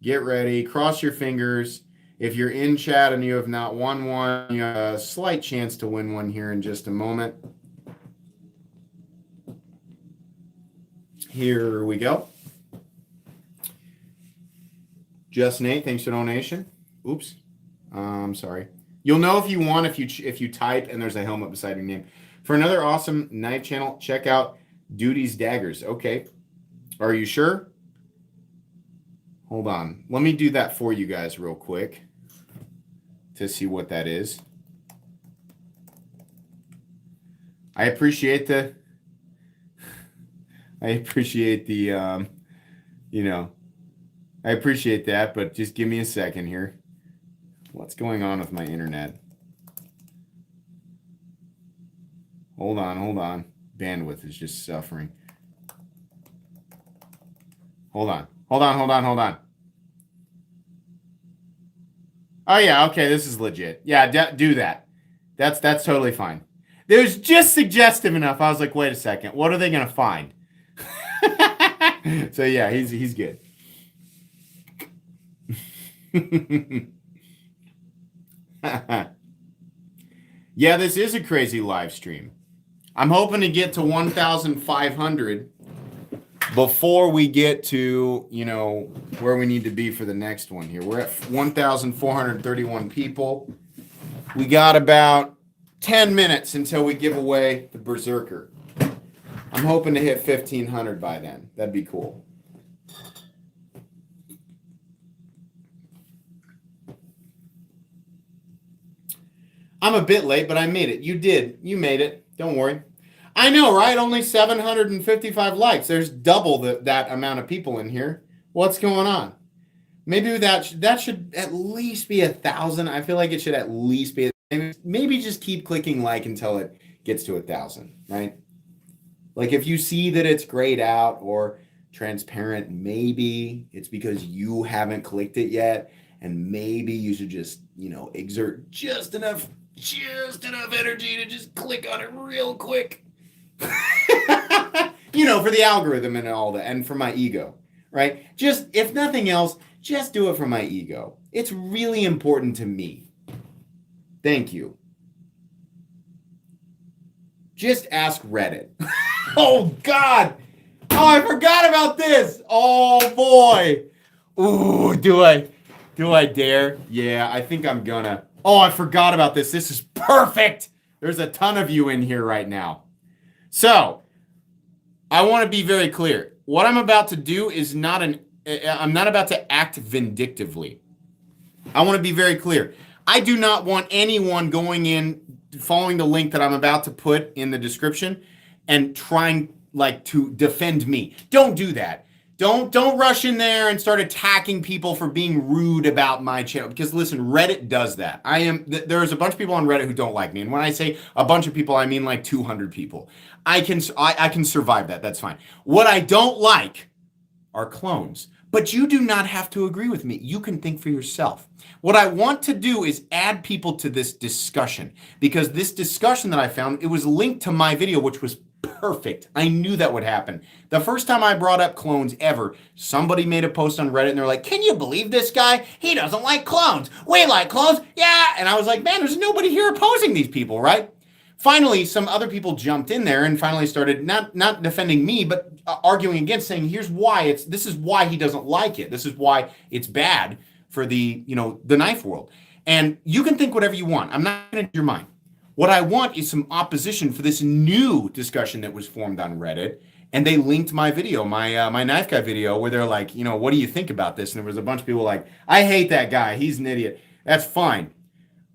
Get ready. Cross your fingers. If you're in chat and you have not won one, you have a slight chance to win one here in just a moment. Here we go. Just Nate, thanks for donation. Oops, I'm sorry. You'll know if you won if you type and there's a helmet beside your name. For another awesome knife channel, check out Duty's Daggers. Okay, are you sure? Hold on, let me do that for you guys real quick to see what that is. I appreciate the I appreciate that, but just give me a second here. What's going on with my internet? Hold on. Bandwidth is just suffering. Hold on. Oh yeah, okay, this is legit. Yeah, do that. That's totally fine. It was just suggestive enough. I was like, wait a second, what are they gonna find? So yeah, he's good. Yeah, this is a crazy live stream. I'm hoping to get to 1,500 before we get to, where we need to be for the next one here. We're at 1,431 people. We got about 10 minutes until we give away the Berserker. I'm hoping to hit 1,500 by then. That'd be cool. I'm a bit late, but I made it. You did. You made it. Don't worry. I know, right? Only 755 likes. There's double that amount of people in here. What's going on? Maybe that should at least be 1,000. I feel like it should at least be. Maybe just keep clicking like until it gets to 1,000, right? Like if you see that it's grayed out or transparent, maybe it's because you haven't clicked it yet, and maybe you should just, exert just enough energy to just click on it real quick. For the algorithm and all that, and for my ego, right? Just, if nothing else, just do it for my ego. It's really important to me. Thank you. Just ask Reddit. Oh, God. Oh, I forgot about this. Oh, boy. Ooh, do I dare? Yeah, I think I'm gonna. Oh, I forgot about this. This is perfect. There's a ton of you in here right now. So, I want to be very clear. What I'm about to do is I'm not about to act vindictively. I want to be very clear. I do not want anyone going in, following the link that I'm about to put in the description and trying to defend me. Don't do that. Don't rush in there and start attacking people for being rude about my channel. Because listen, Reddit does that. There's a bunch of people on Reddit who don't like me. And when I say a bunch of people, I mean like 200 people. I can survive that. That's fine. What I don't like are clones. But you do not have to agree with me. You can think for yourself. What I want to do is add people to this discussion, because this discussion that I found, it was linked to my video, which was perfect. I knew that would happen. The first time I brought up clones ever, somebody made a post on Reddit and they're like, can you believe this guy? He doesn't like clones. We like clones. Yeah. And I was like, man, there's nobody here opposing these people, right? Finally, some other people jumped in there and finally started not defending me, but arguing against, saying, here's why this is why he doesn't like it. This is why it's bad for the knife world. And you can think whatever you want. I'm not going to your mind. What I want is some opposition for this new discussion that was formed on Reddit. And they linked my video, my knife guy video, where they're like, what do you think about this? And there was a bunch of people like, I hate that guy. He's an idiot. That's fine.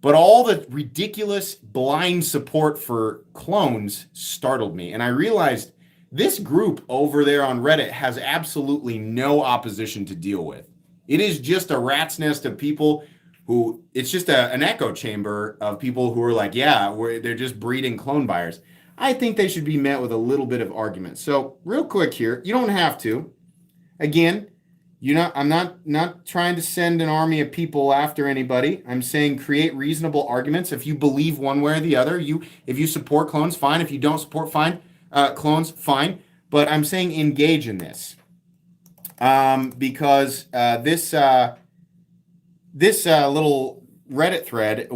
But all the ridiculous blind support for clones startled me. And I realized this group over there on Reddit has absolutely no opposition to deal with. It is just a rat's nest of people who, it's just an echo chamber of people who are like, they're just breeding clone buyers. I think they should be met with a little bit of argument. So real quick here, you don't have to. Again, I'm not trying to send an army of people after anybody. I'm saying create reasonable arguments. If you believe one way or the other, if you support clones, fine. If you don't support clones, fine. But I'm saying engage in this, because this little Reddit thread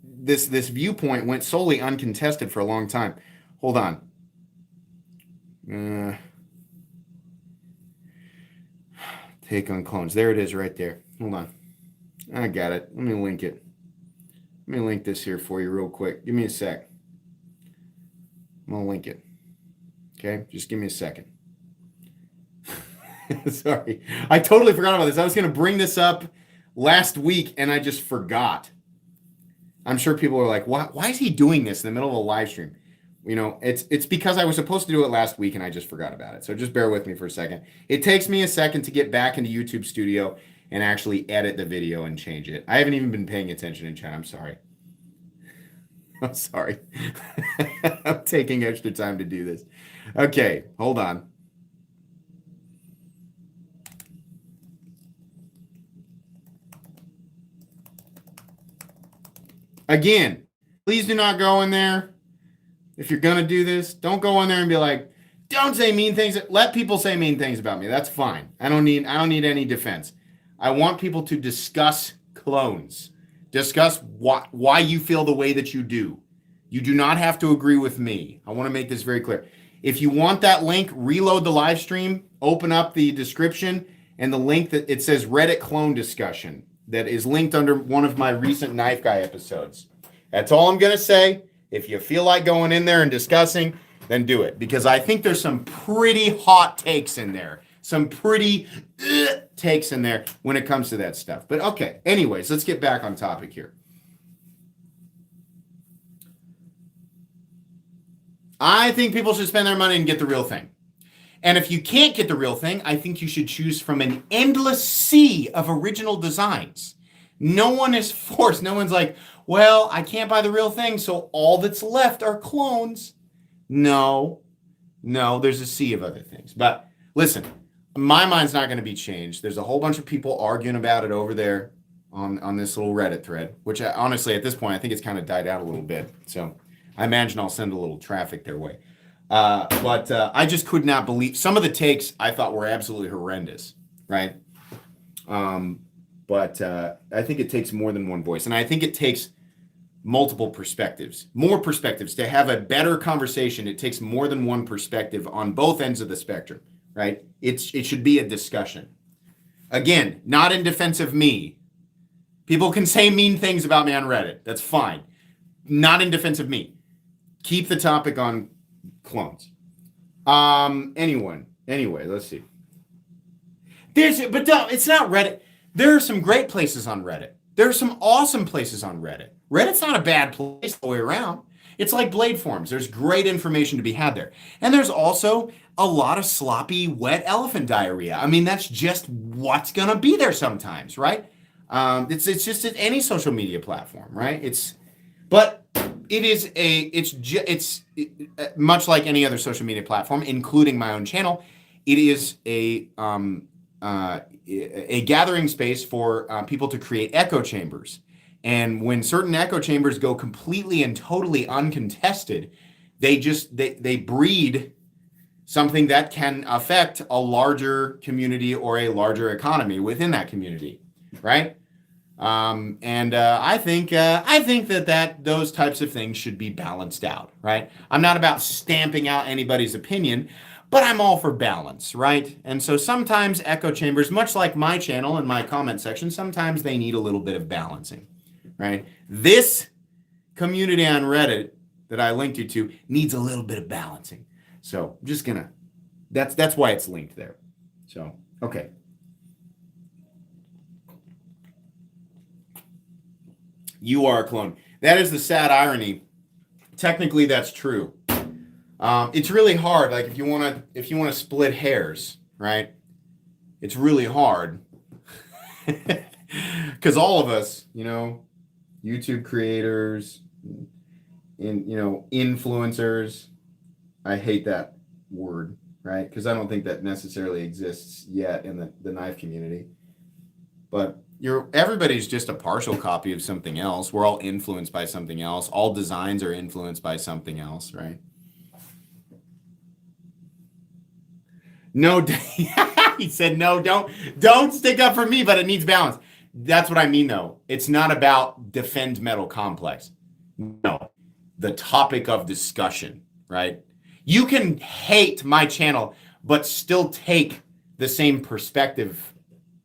this viewpoint went solely uncontested for a long time. Hold on. Take on clones. There it is right there. Hold on. I got it. Let me link it. Let me link this here for you real quick. Give me a sec. I'm going to link it. Okay? Just give me a second. Sorry. I totally forgot about this. I was going to bring this up last week and I just forgot. I'm sure people are like, why is he doing this in the middle of a live stream? It's because I was supposed to do it last week and I just forgot about it. So just bear with me for a second. It takes me a second to get back into YouTube Studio and actually edit the video and change it. I haven't even been paying attention in chat. I'm sorry. I'm sorry. I'm taking extra time to do this. Okay, hold on. Again, please do not go in there. If you're going to do this, don't go in there and be like, don't say mean things. Let people say mean things about me. That's fine. I don't need any defense. I want people to discuss clones. Discuss why you feel the way that you do. You do not have to agree with me. I want to make this very clear. If you want that link, reload the live stream, open up the description, and the link that it says Reddit clone discussion that is linked under one of my recent Knife Guy episodes. That's all I'm going to say. If you feel like going in there and discussing, then do it. Because I think there's some pretty hot takes in there. Some pretty takes in there when it comes to that stuff. But okay, anyways, let's get back on topic here. I think people should spend their money and get the real thing. And if you can't get the real thing, I think you should choose from an endless sea of original designs. No one is forced. No one's like, well, I can't buy the real thing, so all that's left are clones. No, there's a sea of other things. But listen, my mind's not going to be changed. There's a whole bunch of people arguing about it over there on this little Reddit thread, which honestly, at this point, I think it's kind of died out a little bit. So I imagine I'll send a little traffic their way. But I just could not believe some of the takes I thought were absolutely horrendous, right? But I think it takes more than one voice. And I think it takes multiple perspectives, more perspectives. To have a better conversation, it takes more than one perspective on both ends of the spectrum, right? It should be a discussion. Again, not in defense of me. People can say mean things about me on Reddit. That's fine. Not in defense of me. Keep the topic on clones. Anyway, let's see. It's not Reddit. There are some great places on Reddit. There are some awesome places on Reddit. Reddit's not a bad place the way around. It's like Blade forums. There's great information to be had there. And there's also a lot of sloppy, wet elephant diarrhea. I mean, that's just what's going to be there sometimes, right? It's just at any social media platform, right? It's much like any other social media platform, including my own channel. It is a gathering space for people to create echo chambers. And when certain echo chambers go completely and totally uncontested, they breed something that can affect a larger community or a larger economy within that community, right? I think that those types of things should be balanced out, right? I'm not about stamping out anybody's opinion, but I'm all for balance, right? And so sometimes echo chambers, much like my channel and my comment section, sometimes they need a little bit of balancing, right? This community on Reddit that I linked you to needs a little bit of balancing. So I'm just gonna, that's why it's linked there. So, okay. You are a clone. That is the sad irony. Technically, that's true. It's really hard. Like if you want to split hairs, right? It's really hard because all of us, YouTube creators, influencers. I hate that word, right? Because I don't think that necessarily exists yet in the knife community. But everybody's just a partial copy of something else. We're all influenced by something else. All designs are influenced by something else, right? No, he said, no, don't stick up for me, but it needs balance. That's what I mean, though. It's not about defend metal complex. No, the topic of discussion, right? You can hate my channel, but still take the same perspective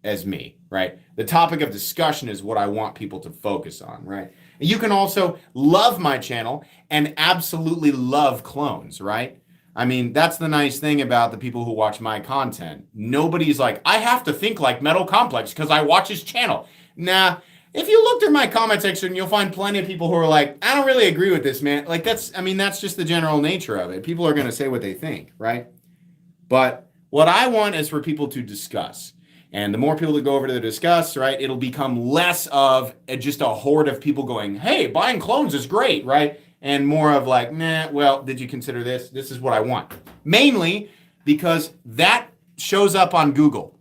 as me, right? The topic of discussion is what I want people to focus on, right? And you can also love my channel and absolutely love clones, right? I mean, that's the nice thing about the people who watch my content. Nobody's like, I have to think like Metal Complex because I watch his channel. Nah, if you look through my comment section, you'll find plenty of people who are like, I don't really agree with this, man. Like, that's just the general nature of it. People are going to say what they think, right? But what I want is for people to discuss. And the more people that go over to the Disqus, right, it'll become less of just a horde of people going, hey, buying clones is great, right? And more of like, nah, well, did you consider this? This is what I want. Mainly because that shows up on Google,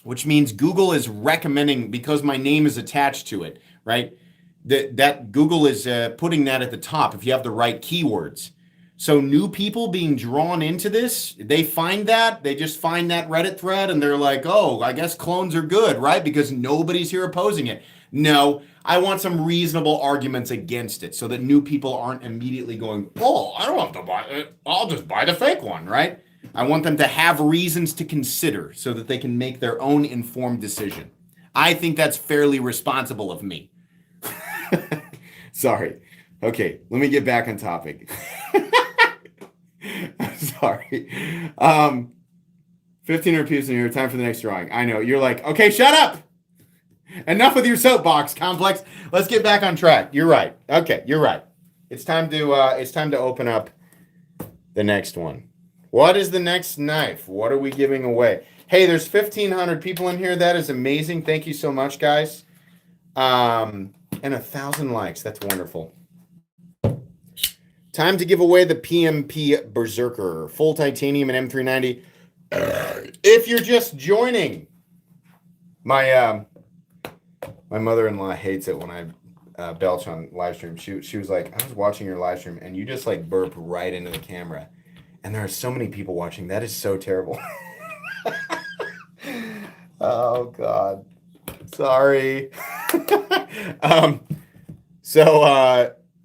which means Google is recommending, because my name is attached to it, right? That Google is putting that at the top if you have the right keywords. So new people being drawn into this, they just find that Reddit thread and they're like, oh, I guess clones are good, right? Because nobody's here opposing it. No, I want some reasonable arguments against it so that new people aren't immediately going, oh, I don't have to buy it. I'll just buy the fake one, right? I want them to have reasons to consider so that they can make their own informed decision. I think that's fairly responsible of me. Sorry. Okay, let me get back on topic. I'm sorry. 1,500 peeps in here. Time for the next drawing. I know. You're like, okay, shut up. Enough with your soapbox, Complex. Let's get back on track. You're right. Okay, you're right. It's time to open up the next one. What is the next knife? What are we giving away? Hey, there's 1,500 people in here. That is amazing. Thank you so much, guys. And 1,000 likes. That's wonderful. Time to give away the PMP Berserker, full titanium and M390. If you're just joining, my mother-in-law hates it when I belch on live stream. She was like, I was watching your live stream and you just like burp right into the camera. And there are so many people watching. That is so terrible. Oh, God. Sorry.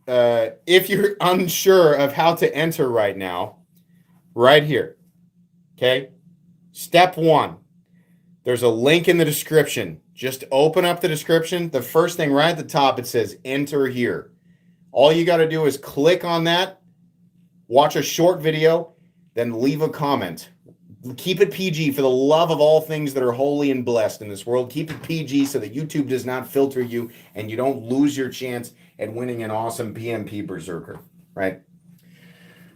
If you're unsure of how to enter right now, right here, okay? Step 1, there's a link in the description. Just open up the description. The first thing right at the top, it says enter here. All you got to do is click on that, watch a short video, then leave a comment. Keep it PG for the love of all things that are holy and blessed in this world. Keep it PG so that YouTube does not filter you and you don't lose your chance at winning an awesome PMP Berserker, right?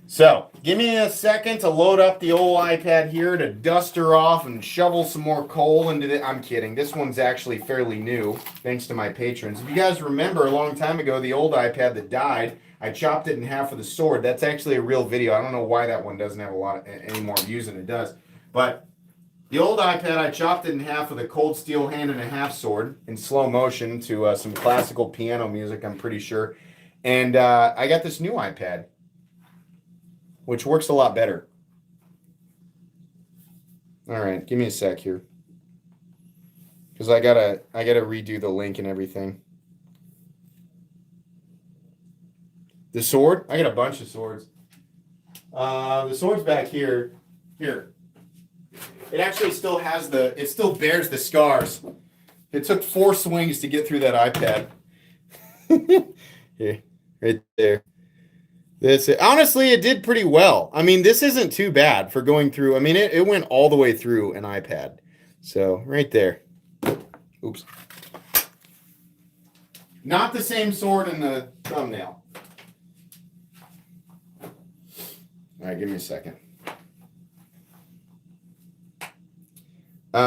So give me a second to load up the old iPad here to dust her off and shovel some more coal into it. I'm kidding. This one's actually fairly new, thanks to my patrons. If you guys remember a long time ago, the old iPad that died, I chopped it in half with a sword. That's actually a real video. I don't know why that one doesn't have any more views than it does. But the old iPad, I chopped it in half with a cold steel hand and a half sword in slow motion to some classical piano music, I'm pretty sure. And I got this new iPad, which works a lot better. All right, give me a sec here. Because I gotta redo the link and everything. The sword? I got a bunch of swords. The sword's back here. Here. It actually still has it still bears the scars. It took 4 swings to get through that iPad. Here, right there. Honestly, it did pretty well. I mean, this isn't too bad for going through. I mean, it went all the way through an iPad. So, right there. Oops. Not the same sword in the thumbnail. All right, give me a second. Hold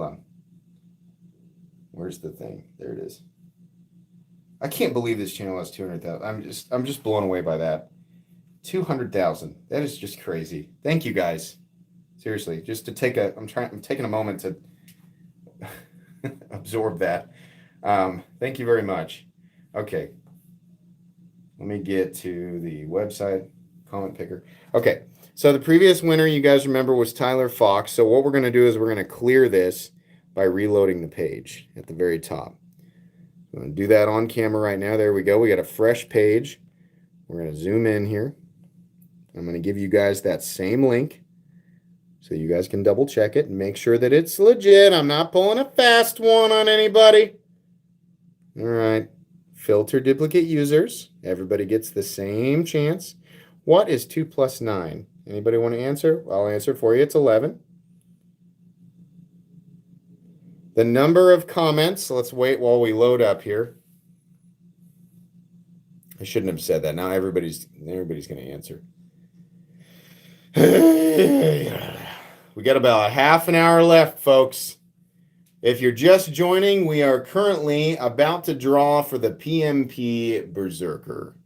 on. Where's the thing? There it is. I can't believe this channel has 200,000. I'm just blown away by that. 200,000. That is just crazy. Thank you guys. Seriously, just to I'm taking a moment to absorb that. Thank you very much. Okay. Let me get to the website, comment picker. Okay, so the previous winner, you guys remember, was Tyler Fox. So what we're going to do is we're going to clear this by reloading the page at the very top. I'm going to do that on camera right now. There we go. We got a fresh page. We're going to zoom in here. I'm going to give you guys that same link so you guys can double check it and make sure that it's legit. I'm not pulling a fast one on anybody. All right. Filter duplicate users. Everybody gets the same chance. What is 2 plus 9? Anybody want to answer? I'll answer for you. It's 11. The number of comments. Let's wait while we load up here. I shouldn't have said that. Now everybody's going to answer. We got about a half an hour left, folks. If you're just joining, we are currently about to draw for the PMP Berserker.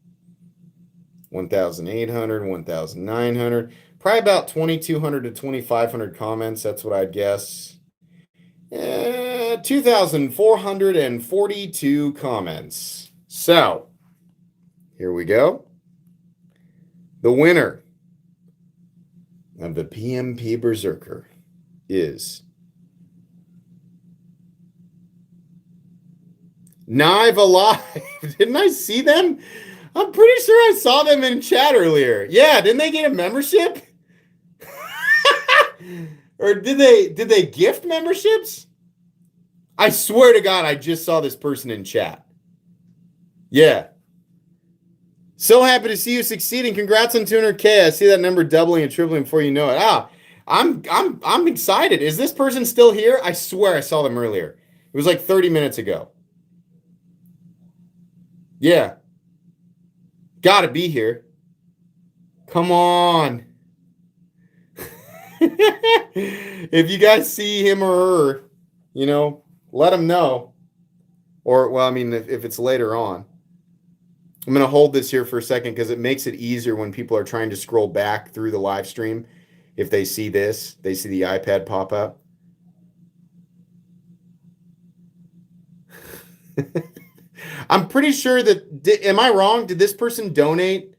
1,800, 1,900, probably about 2,200 to 2,500 comments. That's what I'd guess. 2,442 comments. So, here we go. The winner of the PMP Berserker is Knive Alive. Didn't I see them? I'm pretty sure I saw them in chat earlier. Yeah, didn't they get a membership? Or did they gift memberships? I swear to God, I just saw this person in chat. Yeah. So happy to see you succeeding. Congrats on 200K. I see that number doubling and tripling before you know it. I'm excited. Is this person still here? I swear I saw them earlier. It was like 30 minutes ago. Yeah. Gotta be here. Come on. If you guys see him or her, let him know. Or, well, I mean, if it's later on. I'm going to hold this here for a second because it makes it easier when people are trying to scroll back through the live stream. If they see this, they see the iPad pop up. I'm pretty sure that, am I wrong? Did this person donate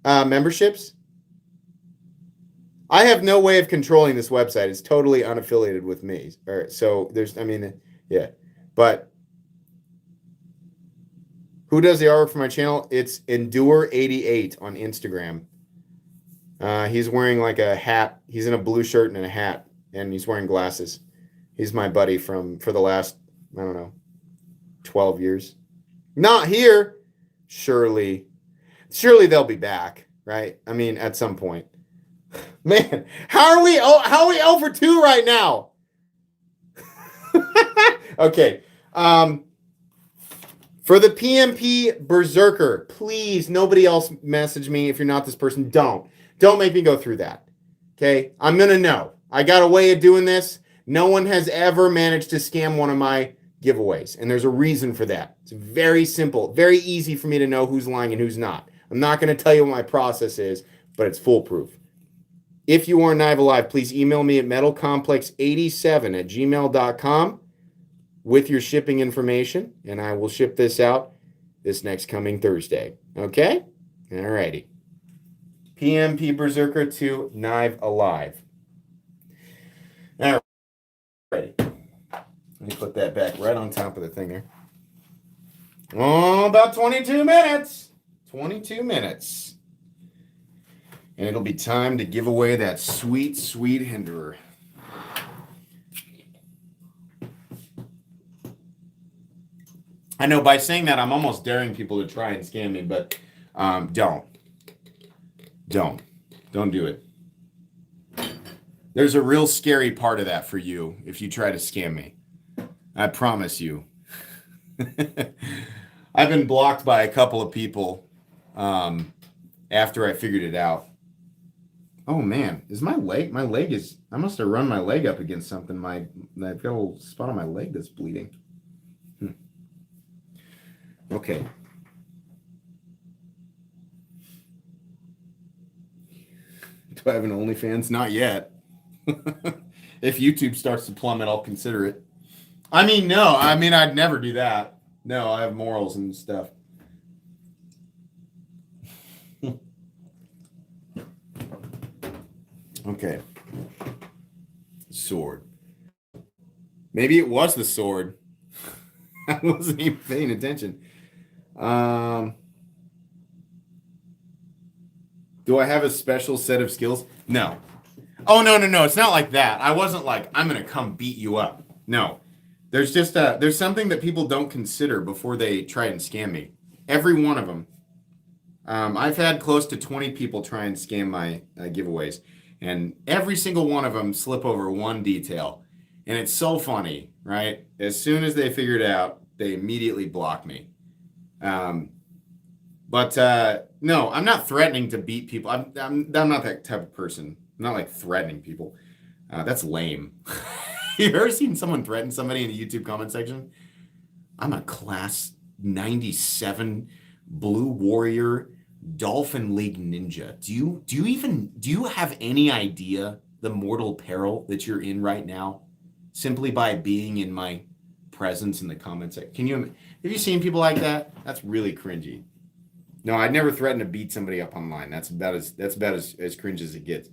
memberships? I have no way of controlling this website. It's totally unaffiliated with me. All right, so yeah. But who does the artwork for my channel? It's Endure88 on Instagram. He's wearing like a hat. He's in a blue shirt and a hat, and he's wearing glasses. He's my buddy for the last, 12 years. Not here. Surely they'll be back, right? I mean, at some point. Man, how are we 0 for 2 right now? Okay. For the PMP Berserker, please, nobody else message me if you're not this person. Don't make me go through that. Okay? I'm going to know. I got a way of doing this. No one has ever managed to scam one of my giveaways, and there's a reason for that. It's very simple, very easy for me to know who's lying and who's not. I'm not going to tell you what my process is, but it's foolproof. If you are Knive Alive, please email me at metalcomplex87@gmail.com with your shipping information, and I will ship this out this next coming Thursday. Okay? All righty. PMP Berserker to Knive Alive. All right. Let me put that back right on top of the thing here. Oh, about 22 minutes. 22 minutes. And it'll be time to give away that sweet, sweet Hinderer. I know by saying that, I'm almost daring people to try and scam me, but don't do it. There's a real scary part of that for you if you try to scam me. I promise you. I've been blocked by a couple of people after I figured it out. Oh man, is my leg? I must have run my leg up against something. I've got a little spot on my leg that's bleeding. Okay. Do I have an OnlyFans? Not yet. If YouTube starts to plummet, I'll consider it. No. I'd never do that. No, I have morals and stuff. Okay. Sword. Maybe it was the sword. I wasn't even paying attention. Do I have a special set of skills? No. Oh, no. It's not like that. I wasn't like, I'm going to come beat you up. No. There's just there's something that people don't consider before they try and scam me. Every one of them. I've had close to 20 people try and scam my giveaways, and every single one of them slip over one detail. And it's so funny, right? As soon as they figure it out, they immediately block me. But no, I'm not threatening to beat people. I'm not that type of person. I'm not like threatening people. That's lame. You ever seen someone threaten somebody in the YouTube comment section? I'm a class 97 Blue Warrior Dolphin League ninja. Do you have any idea the mortal peril that you're in right now simply by being in my presence in the comment section? Have you seen people like that? That's really cringy. No, I'd never threaten to beat somebody up online. That's about as cringe as it gets.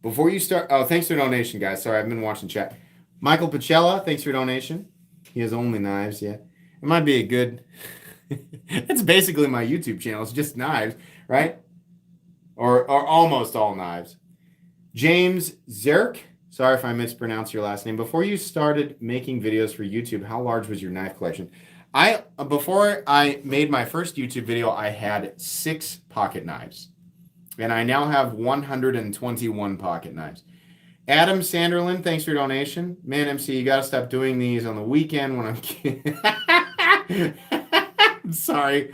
Before you start, oh, thanks for the donation, guys. Sorry, I've been watching chat. Michael Pacella, thanks for your donation. He has only knives, yeah. It might be a good. It's basically my YouTube channel. It's just knives, right? Or almost all knives. James Zerk, sorry if I mispronounced your last name. Before you started making videos for YouTube, how large was your knife collection? Before I made my first YouTube video, I had 6 pocket knives. And I now have 121 pocket knives. Adam Sanderlin, thanks for your donation. Man, MC, you got to stop doing these on the weekend when I'm kidding. Sorry.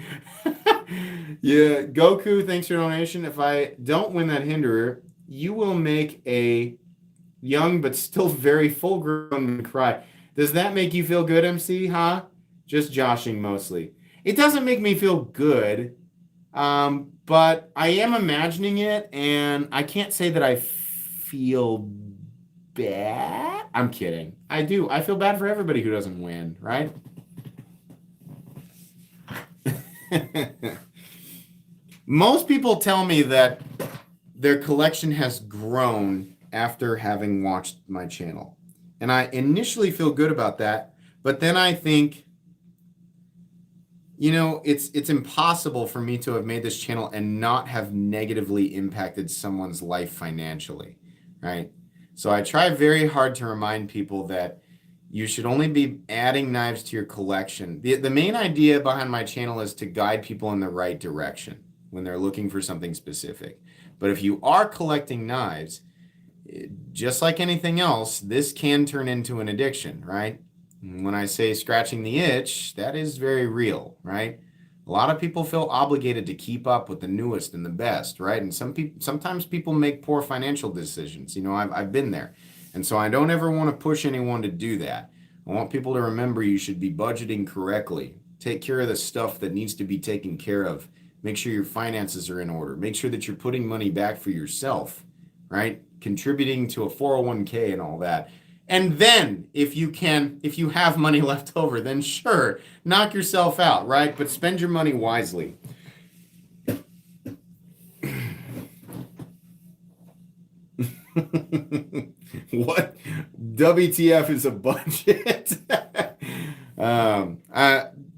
Yeah, Goku, thanks for your donation. If I don't win that Hinderer, you will make a young but still very full-grown cry. Does that make you feel good, MC, huh? Just joshing mostly. It doesn't make me feel good, but I am imagining it, and I can't say that I feel bad. I'm kidding. I do. I feel bad for everybody who doesn't win, right? Most people tell me that their collection has grown after having watched my channel. And I initially feel good about that, but then I think, you know, it's impossible for me to have made this channel and not have negatively impacted someone's life financially, right? So I try very hard to remind people that you should only be adding knives to your collection. The main idea behind my channel is to guide people in the right direction when they're looking for something specific. But if you are collecting knives, just like anything else, this can turn into an addiction, right? When I say scratching the itch, that is very real, right? A lot of people feel obligated to keep up with the newest and the best, right? And sometimes people make poor financial decisions. You know, I've been there. And so I don't ever want to push anyone to do that. I want people to remember you should be budgeting correctly. Take care of the stuff that needs to be taken care of. Make sure your finances are in order. Make sure that you're putting money back for yourself, right? Contributing to a 401k and all that. And then if you have money left over, then sure, knock yourself out, right? But spend your money wisely. What? WTF is a budget?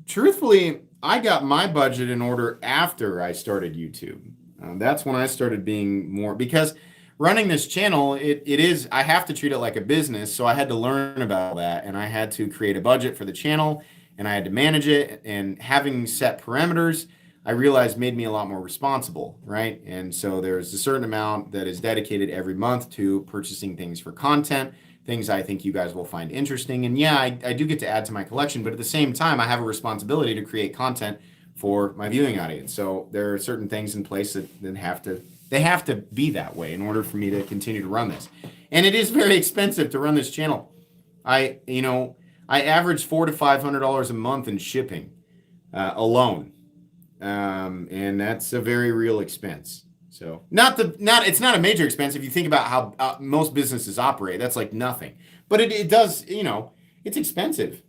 Truthfully, I got my budget in order after I started YouTube. That's when I started being more, because running this channel, I have to treat it like a business. So I had to learn about that, and I had to create a budget for the channel, and I had to manage it. And having set parameters, I realized made me a lot more responsible, right? And so there's a certain amount that is dedicated every month to purchasing things for content, things I think you guys will find interesting. And yeah, I do get to add to my collection, but at the same time, I have a responsibility to create content for my viewing audience. So there are certain things in place that have to be that way in order for me to continue to run this. And it is very expensive to run this channel. I average $400 to $500 a month in shipping alone. And that's a very real expense. So it's not a major expense if you think about how most businesses operate. That's like nothing, but it does, it's expensive.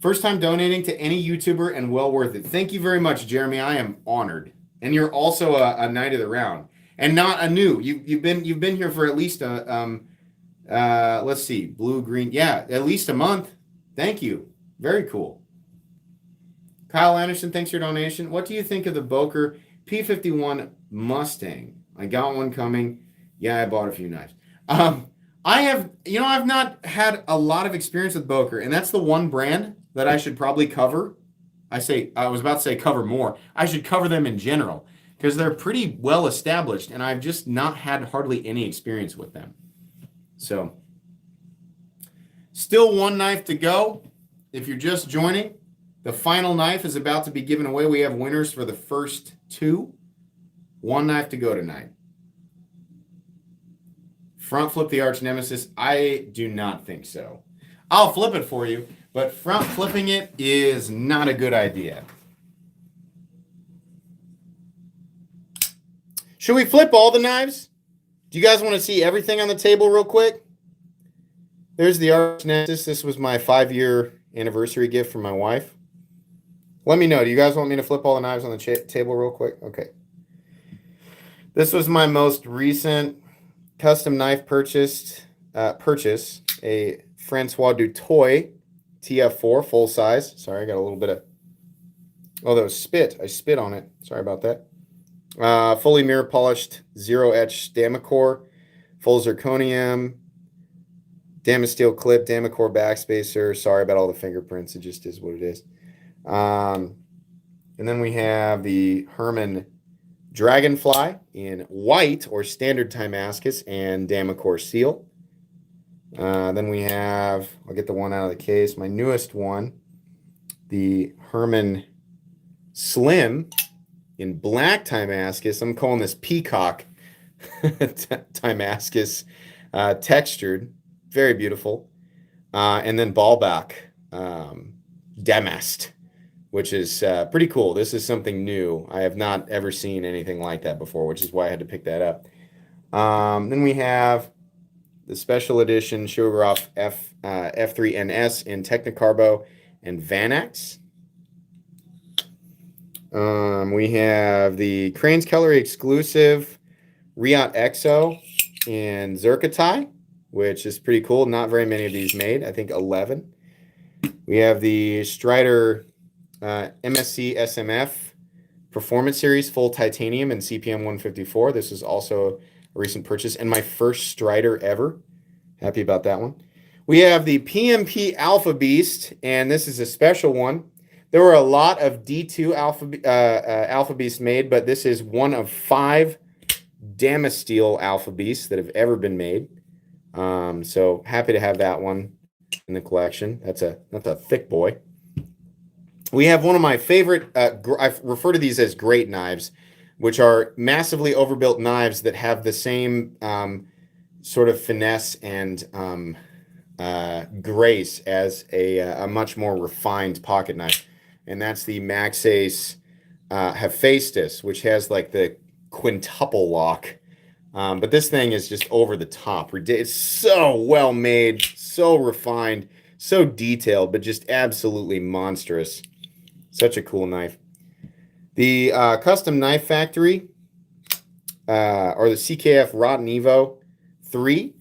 First time donating to any YouTuber and well worth it. Thank you very much, Jeremy. I am honored. And you're also a knight of the round and not a new. You've been here for at least let's see, blue, green. Yeah, at least a month. Thank you. Very cool. Kyle Anderson, thanks for your donation. What do you think of the Boker P51 Mustang? I got one coming. Yeah, I bought a few knives. I've not had a lot of experience with Boker, and that's the one brand that I should probably cover. I was about to say cover more. I should cover them in general because they're pretty well established, and I've just not had hardly any experience with them. So, still one knife to go. If you're just joining, The final knife is about to be given away. We have winners for the first two. One knife to go tonight. Front flip the arch nemesis. I do not think so. I'll flip it for you, but front flipping it is not a good idea. Should we flip all the knives? Do you guys want to see everything on the table real quick? There's the arch nemesis. This was my 5-year anniversary gift from my wife. Let me know. Do you guys want me to flip all the knives on the table real quick? Okay. This was my most recent custom knife purchase, a Francois Dutoy TF4 full size. Sorry, I got a little bit of, oh, that was spit. I spit on it. Sorry about that. Fully mirror polished, zero etch Damacor, full zirconium, Damasteel clip, Damacor backspacer. Sorry about all the fingerprints. It just is what it is. And then we have the Herman Dragonfly in white or standard Timascus and Damacor seal. Then we have, I'll get the one out of the case, my newest one, the Herman Slim in black Timascus. I'm calling this peacock Timascus, textured, very beautiful. And then Ballback Damast, which is pretty cool. This is something new. I have not ever seen anything like that before, which is why I had to pick that up. Then we have the special edition Sugarhoff F3NS in Technicarbo and Vanax. We have the Crane's Cutlery exclusive Riot Exo in Zircotai, which is pretty cool. Not very many of these made. I think 11. We have the Strider MSC SMF Performance Series full titanium and CPM 154. This is also a recent purchase and my first Strider ever. Happy about that one. We have the PMP Alpha Beast, and this is a special one. There were a lot of D2 Alpha Beasts made, but this is one of 5 Damasteel Alpha Beasts that have ever been made. So happy to have that one in the collection. That's a thick boy. We have one of my favorite, I refer to these as great knives, which are massively overbuilt knives that have the same sort of finesse and grace as a much more refined pocket knife. And that's the Maxace Hephaestus, which has like the quintuple lock. But this thing is just over the top. It's so well made, so refined, so detailed, but just absolutely monstrous. Such a cool knife. The Custom Knife Factory, or the CKF Rotten Evo 3.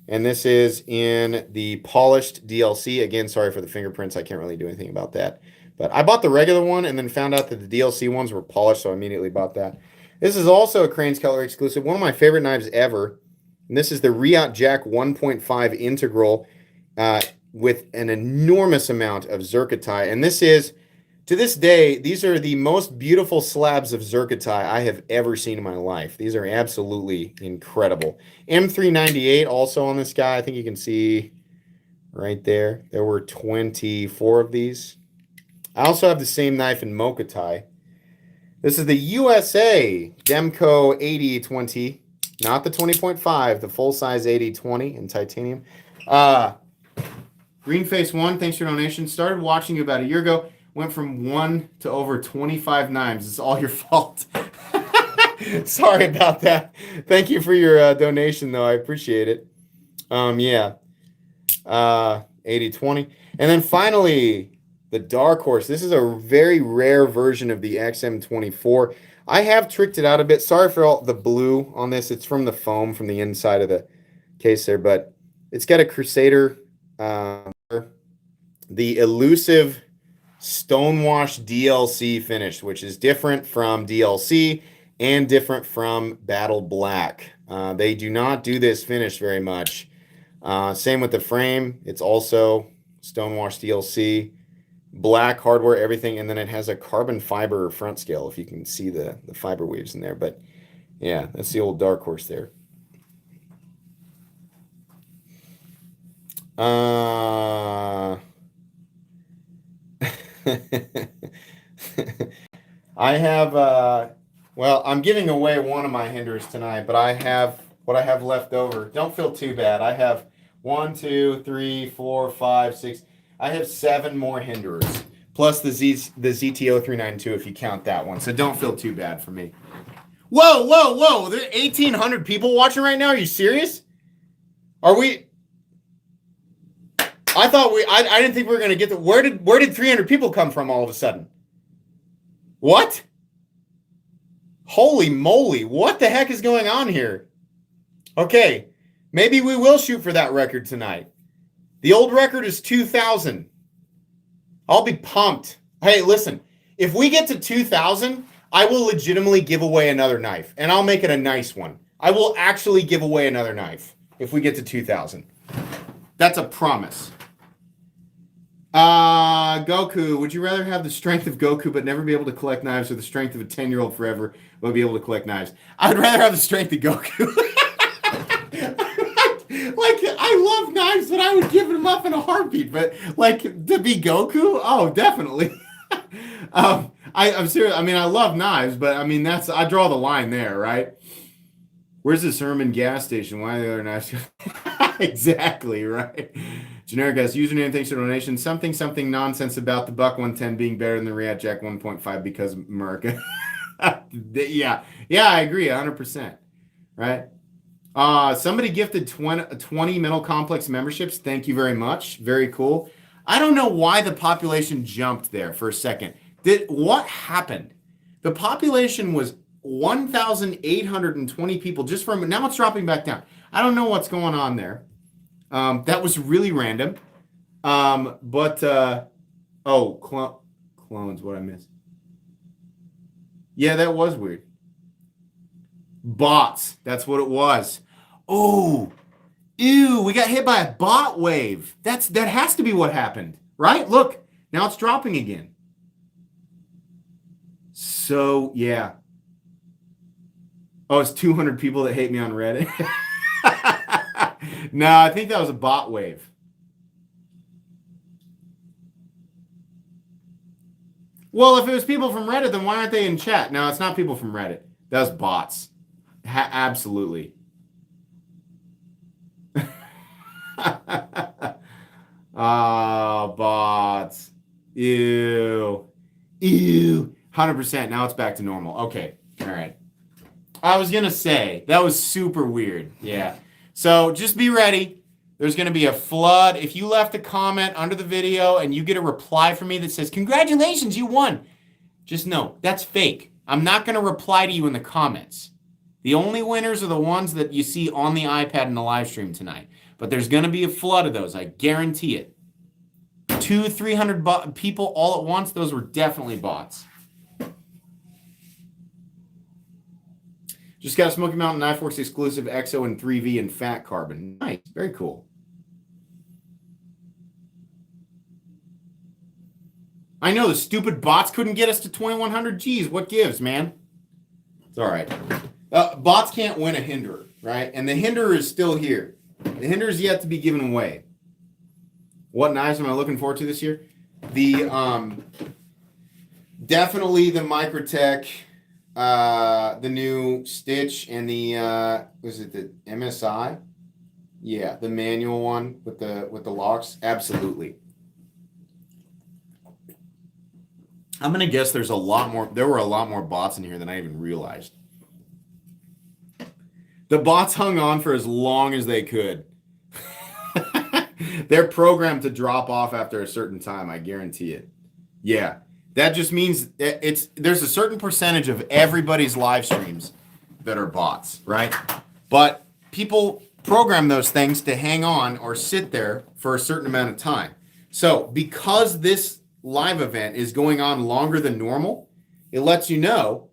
And this is in the polished DLC. Again, sorry for the fingerprints. I can't really do anything about that. But I bought the regular one and then found out that the DLC ones were polished, so I immediately bought that. This is also a Crane's Cutlery exclusive. One of my favorite knives ever. And this is the Riot Jack 1.5 Integral with an enormous amount of Zircotai. And this is, to this day, these are the most beautiful slabs of Zircotai I have ever seen in my life. These are absolutely incredible. M398 also on this guy. I think you can see right there. There were 24 of these. I also have the same knife in Mokatai. This is the USA Demco 8020, not the 20.5, the full-size 8020 in titanium. Greenface 1, thanks for your donation. Started watching you about a year ago. Went from 1 to over 25 knives. It's all your fault. Sorry about that. Thank you for your donation, though. I appreciate it. Yeah. 8020. And then finally, the Dark Horse. This is a very rare version of the XM24. I have tricked it out a bit. Sorry for all the blue on this. It's from the foam from the inside of the case there, but it's got a Crusader, the elusive Stonewash DLC finish, which is different from DLC and different from Battle Black. They do not do this finish very much. Same with the frame. It's also Stonewash DLC. Black hardware, everything, and then it has a carbon fiber front scale, if you can see the fiber weaves in there. But yeah, that's the old Dark Horse there. I have, well, I'm giving away one of my hinders tonight, but I have what I have left over. Don't feel too bad. I have 1, 2, 3, 4, 5, 6. I have 7 more hinders, plus the ZTO 392 if you count that one. So don't feel too bad for me. Whoa, whoa, whoa! There are 1,800 people watching right now. Are you serious? Are we? I thought I didn't think we were gonna get the. Where did 300 people come from all of a sudden? What? Holy moly! What the heck is going on here? Okay, maybe we will shoot for that record tonight. The old record is 2,000. I'll be pumped. Hey, listen, if we get to 2,000, I will legitimately give away another knife, and I'll make it a nice one. I will actually give away another knife if we get to 2,000. That's a promise. Goku, would you rather have the strength of Goku but never be able to collect knives, or the strength of a 10-year-old forever but be able to collect knives? I would rather have the strength of Goku. Like, I love knives, but I would give them up in a heartbeat. But, like, to be Goku? Oh, definitely. I'm serious. I mean, I love knives, but, I mean, I draw the line there, right? Where's this Herman gas station? Why are the other knives? Exactly, right? Generic guys, username, thanks for donation. Something nonsense about the Buck 110 being better than the React Jack 1.5 because of America. Yeah, I agree 100%. Right? Somebody gifted 20 Mental Complex memberships. Thank you very much. Very cool. I don't know why the population jumped there for a second. What happened? The population was 1,820 people just from now. It's dropping back down. I don't know what's going on there. That was really random. Clones. What I missed? Yeah, that was weird. Bots. That's what it was. Oh, ew! We got hit by a bot wave. That has to be what happened, right? Look, now it's dropping again. So yeah. Oh, it's 200 people that hate me on Reddit. No, I think that was a bot wave. Well, if it was people from Reddit, then why aren't they in chat? No, it's not people from Reddit. That was bots. Absolutely. Bots. Ew. 100%. Now it's back to normal. Okay. All right. I was going to say, that was super weird. Yeah. So just be ready. There's going to be a flood. If you left a comment under the video and you get a reply from me that says, congratulations, you won, just know that's fake. I'm not going to reply to you in the comments. The only winners are the ones that you see on the iPad in the live stream tonight. But there's going to be a flood of those. I guarantee it. 200-300 people all at once. Those were definitely bots. Just got a Smoky Mountain Knife Works exclusive EXO and 3V and fat carbon. Nice. Very cool. I know the stupid bots couldn't get us to 2,100 Gs. What gives, man? It's all right. Bots can't win a hinder, right? And the hinder is still here. The hinder is yet to be given away. What knives am I looking forward to this year? Definitely the Microtech, the new Stitch, and the was it the MSI? Yeah, the manual one with the locks. Absolutely. I'm gonna guess there's a lot more. There were a lot more bots in here than I even realized. The bots hung on for as long as they could. They're programmed to drop off after a certain time. I guarantee it. Yeah, that just means there's a certain percentage of everybody's live streams that are bots, right? But people program those things to hang on or sit there for a certain amount of time. So because this live event is going on longer than normal, it lets you know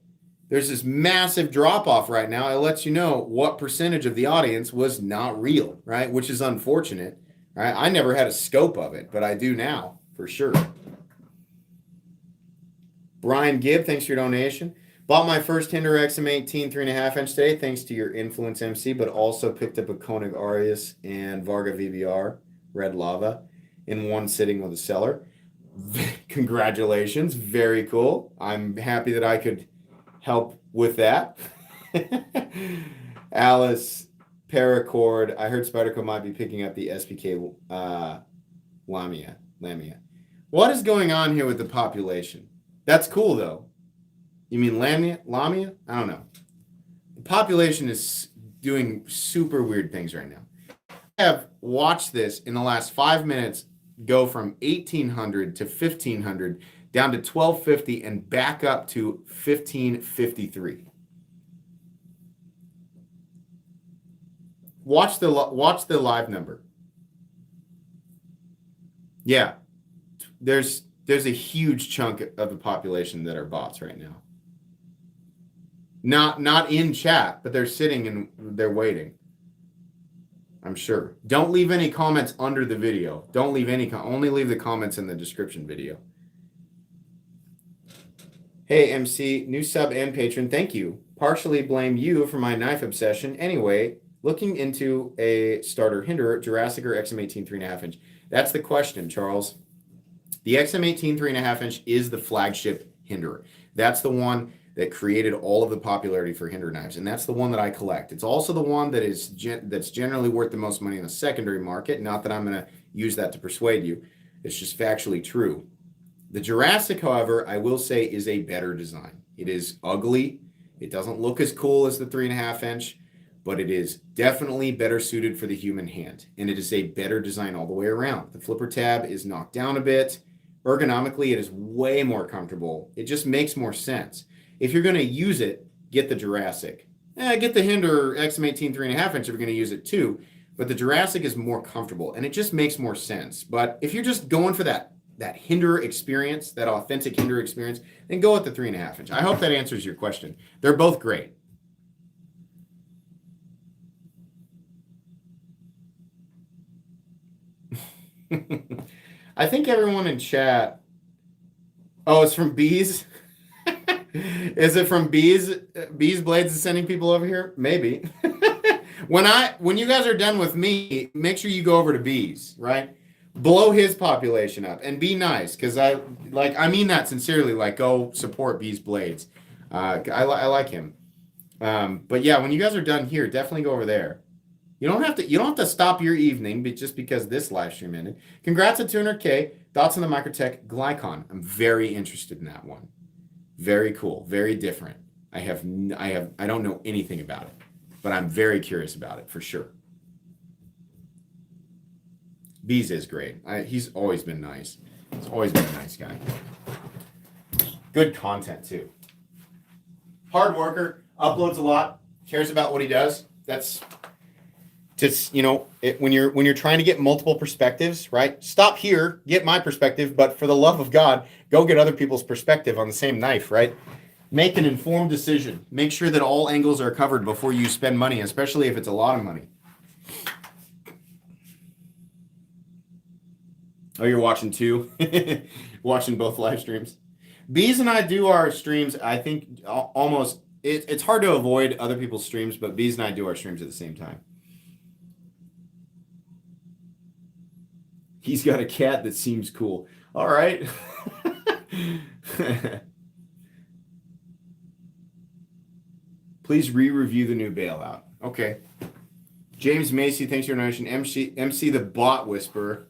there's this massive drop off right now. It lets you know what percentage of the audience was not real, right? Which is unfortunate, right? I never had a scope of it, but I do now for sure. Brian Gibb, thanks for your donation. Bought my first Hinder XM18 3.5 inch today, thanks to your Influence MC, but also picked up a Koenig Arius and Varga VBR Red Lava in one sitting with a seller. Congratulations. Very cool. I'm happy that I could help with that. Alice Paracord. I heard Spyderco might be picking up the SPK Lamia. What is going on here with the population? That's cool though. You mean Lamia? I don't know. The population is doing super weird things right now. I have watched this in the last 5 minutes go from 1800 to 1500 down to 1250 and back up to 1553. Watch the live number. Yeah, there's a huge chunk of the population that are bots right now. Not in chat, but they're sitting and they're waiting. I'm sure. Don't leave any comments under the video. Don't leave any only leave the comments in the description video. Hey MC, new sub and patron, thank you. Partially blame you for my knife obsession. Anyway, looking into a starter hinderer, Jurassic or XM18 3.5 inch. That's the question, Charles. The XM18 3.5 inch is the flagship hinderer. That's the one that created all of the popularity for hinder knives, and that's the one that I collect. It's also the one that is that's generally worth the most money in the secondary market. Not that I'm going to use that to persuade you. It's just factually true. The Jurassic, however, I will say is a better design. It is ugly. It doesn't look as cool as the 3.5 inch, but it is definitely better suited for the human hand, and it is a better design all the way around. The flipper tab is knocked down a bit. Ergonomically, it is way more comfortable. It just makes more sense. If you're going to use it, get the Jurassic. Get the Hinder XM18 3.5 inch if you're going to use it too. But the Jurassic is more comfortable, and it just makes more sense. But if you're just going for that Hinder experience, that authentic Hinder experience, then go with the 3.5 inch. I hope that answers your question. They're both great. I think everyone in chat. Oh, it's from Bees. Is it from Bees? Bees Blades is sending people over here? Maybe. When you guys are done with me, make sure you go over to Bees, right? Blow his population up and be nice, because I mean that sincerely. Like, go support Bees Blades. I like him. But yeah, when you guys are done here, definitely go over there. You don't have to stop your evening just because this live stream ended. Congrats at 200K. Thoughts on the Microtech Glycon? I'm very interested in that one. Very cool, very different. I don't know anything about it, but I'm very curious about it for sure. Bees is great. He's always been nice. He's always been a nice guy. Good content too. Hard worker, uploads a lot, cares about what he does. That's just, when you're trying to get multiple perspectives, right? Stop here, get my perspective, but for the love of God, go get other people's perspective on the same knife, right? Make an informed decision. Make sure that all angles are covered before you spend money, especially if it's a lot of money. Oh, you're watching too? Watching both live streams. Bees and I do our streams, I think, almost, it's hard to avoid other people's streams, but Bees and I do our streams at the same time. He's got a cat that seems cool. All right. Please re-review the new bailout. Okay. James Macy, thanks for your donation. MC the bot whisperer.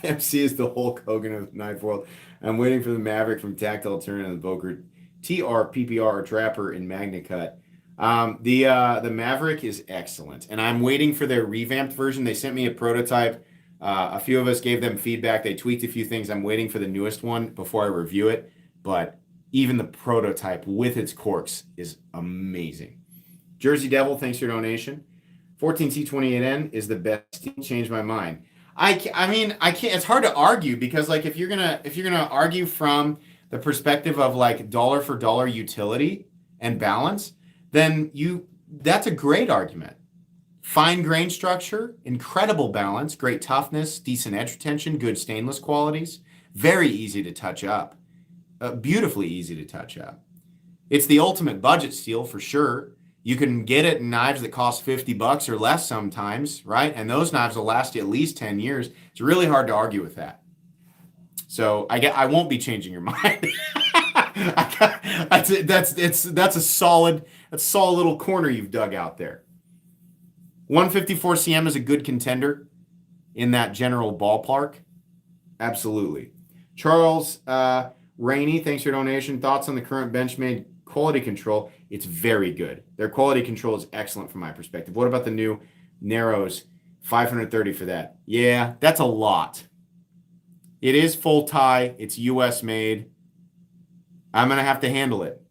MC is the Hulk Hogan of knife world. I'm waiting for the Maverick from Tactile Turn and the Boker TR, PPR, Trapper, and MagnaCut. The Maverick is excellent, and I'm waiting for their revamped version. They sent me a prototype. A few of us gave them feedback. They tweaked a few things. I'm waiting for the newest one before I review it. But even the prototype with its corks is amazing. Jersey Devil, thanks for your donation. 14T28N is the best. Changed my mind. I can't. It's hard to argue because if you're gonna argue from the perspective of dollar for dollar utility and balance, then that's a great argument. Fine grain structure, incredible balance, great toughness, decent edge retention, good stainless qualities, very easy to touch up, beautifully easy to touch up. It's the ultimate budget steel for sure. You can get it in knives that cost $50 or less sometimes, right? And those knives will last you at least 10 years. It's really hard to argue with that. So I won't be changing your mind. That's a solid little corner you've dug out there. 154 CM is a good contender in that general ballpark. Absolutely. Charles Rainey, thanks for your donation. Thoughts on the current Benchmade quality control? It's very good. Their quality control is excellent from my perspective. What about the new Narrows? 530 for that. Yeah, that's a lot. It is full tie. It's US made. I'm going to have to handle it.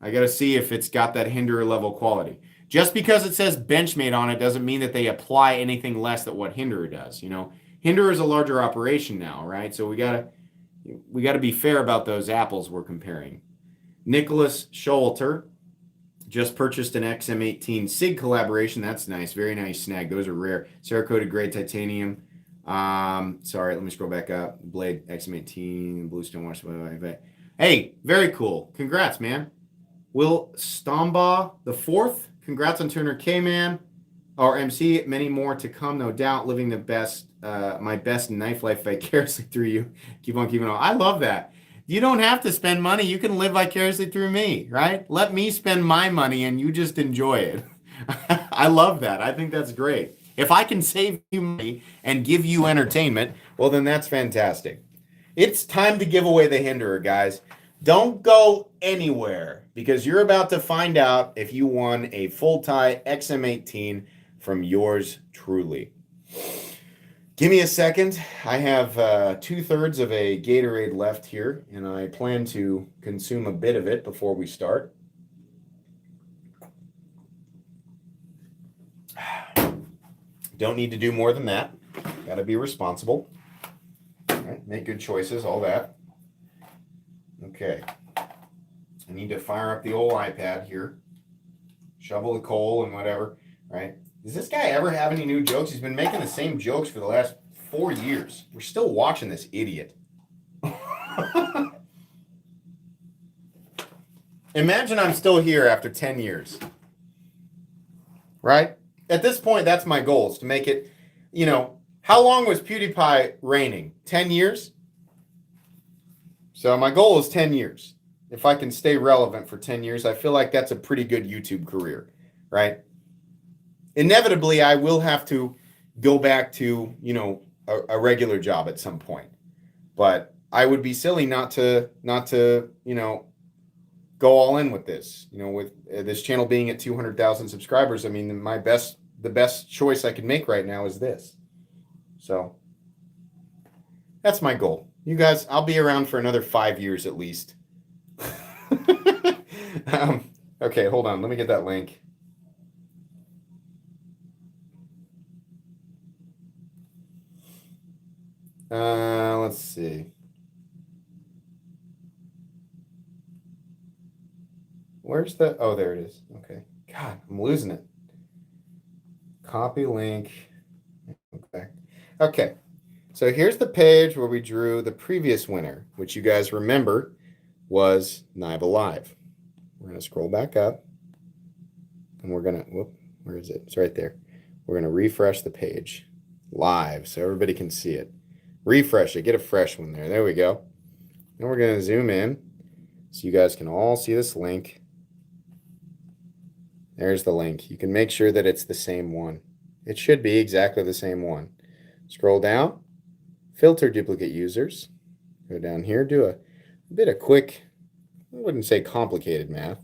I got to see if it's got that Hinderer level quality. Just because it says Benchmade on it doesn't mean that they apply anything less than what Hinderer does. You know, Hinderer is a larger operation now, right? So we got to be fair about those apples we're comparing. Nicholas Scholter just purchased an XM18 SIG collaboration. That's nice. Very nice snag. Those are rare. Cerakoted gray titanium. Sorry, let me scroll back up. Blade XM18, Bluestone wash. Hey, very cool. Congrats, man. Will Stombaugh the fourth. Congrats on Turner K-Man. Our MC, many more to come, no doubt. Living the best, my best knife life vicariously through you. Keep on keeping on. I love that. You don't have to spend money. You can live vicariously through me, right? Let me spend my money and you just enjoy it. I love that. I think that's great. If I can save you money and give you entertainment, well, then that's fantastic. It's time to give away the Hinderer, guys. Don't go anywhere because you're about to find out if you won a full tie XM18 from yours truly. Give me a second. I have 2/3 of a Gatorade left here, and I plan to consume a bit of it before we start. Don't need to do more than that. Got to be responsible. All right, make good choices, all that. Okay. I need to fire up the old iPad here. Shovel the coal and whatever, right? Does this guy ever have any new jokes? He's been making the same jokes for the last 4 years. We're still watching this idiot. Imagine I'm still here after 10 years. Right? At this point, that's my goal, is to make it, you know, how long was PewDiePie reigning? 10 years? So my goal is 10 years. If I can stay relevant for 10 years, I feel like that's a pretty good YouTube career, right? Inevitably, I will have to go back to, you know, a regular job at some point. But I would be silly not to, you know, go all in with this. You know, with this channel being at 200,000 subscribers, I mean, the best choice I can make right now is this. So that's my goal. You guys, I'll be around for another 5 years at least. Okay, hold on. Let me get that link. Let's see. Where's the... Oh, there it is. Okay. God, I'm losing it. Copy link. Okay. Okay. So here's the page where we drew the previous winner, which you guys remember was Knive Alive. We're going to scroll back up. And we're going to... Whoop, where is it? It's right there. We're going to refresh the page live so everybody can see it. Refresh it. Get a fresh one there. There we go. And we're going to zoom in so you guys can all see this link. There's the link. You can make sure that it's the same one. It should be exactly the same one. Scroll down. Filter duplicate users. Go down here. Do a bit of quick, I wouldn't say complicated math.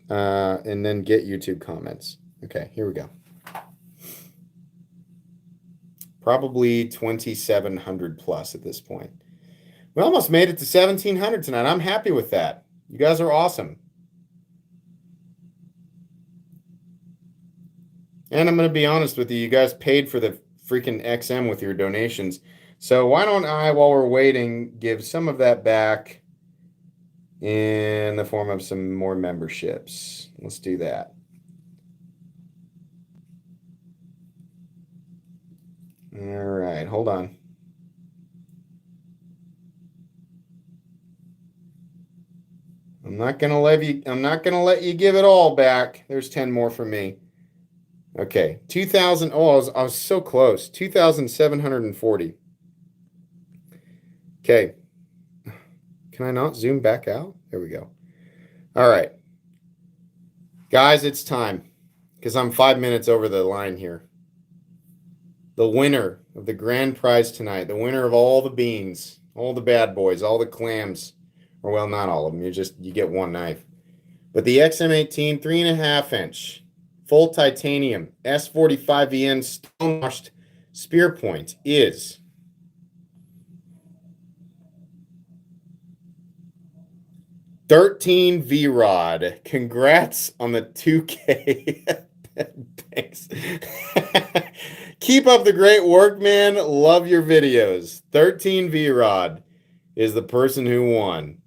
And then get YouTube comments. Okay, here we go. Probably 2,700 plus at this point. We almost made it to 1,700 tonight. I'm happy with that. You guys are awesome. And I'm going to be honest with you. You guys paid for the freaking XM with your donations. So why don't I, while we're waiting, give some of that back in the form of some more memberships. Let's do that. All right, hold on. I'm not gonna let you give it all back. There's 10 more for me. Okay, 2,000. Oh, I was so close. 2,740. Okay. Can I not zoom back out? There we go. All right. Guys, it's time because I'm 5 minutes over the line here. The winner of the grand prize tonight, the winner of all the beans, all the bad boys, all the clams, or well, not all of them. You get one knife. But the XM18 3.5 inch full titanium S45VN stone-washed spear point is $13 V-Rod. Congrats on the 2K. Thanks. Keep up the great work, man. Love your videos. 13 V-Rod is the person who won.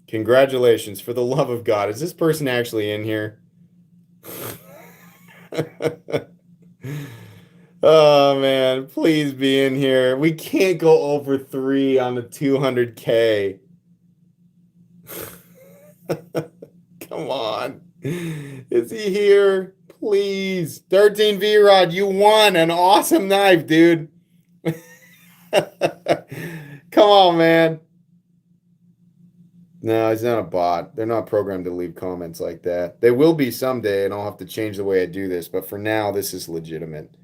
Congratulations. For the love of God. Is this person actually in here? Oh, man. Please be in here. We can't go over 3 on the 200K. Come on. Is he here? Please. 13 V-Rod, you won an awesome knife, dude. Come on, man. No, he's not a bot. They're not programmed to leave comments like that. They will be someday, and I'll have to change the way I do this. But for now, this is legitimate.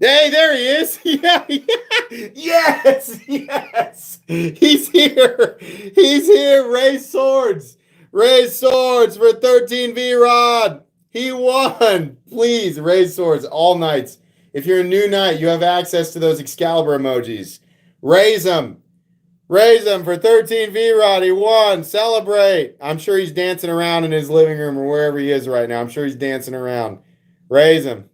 Hey, there he is. Yeah. Yes. He's here. Raise swords for 13 V-Rod. He won. Please raise swords all nights. If you're a new knight, you have access to those Excalibur emojis. Raise them for 13 V-Rod. He won. Celebrate. I'm sure he's dancing around in his living room or wherever he is right now. I'm sure he's dancing around. Raise him.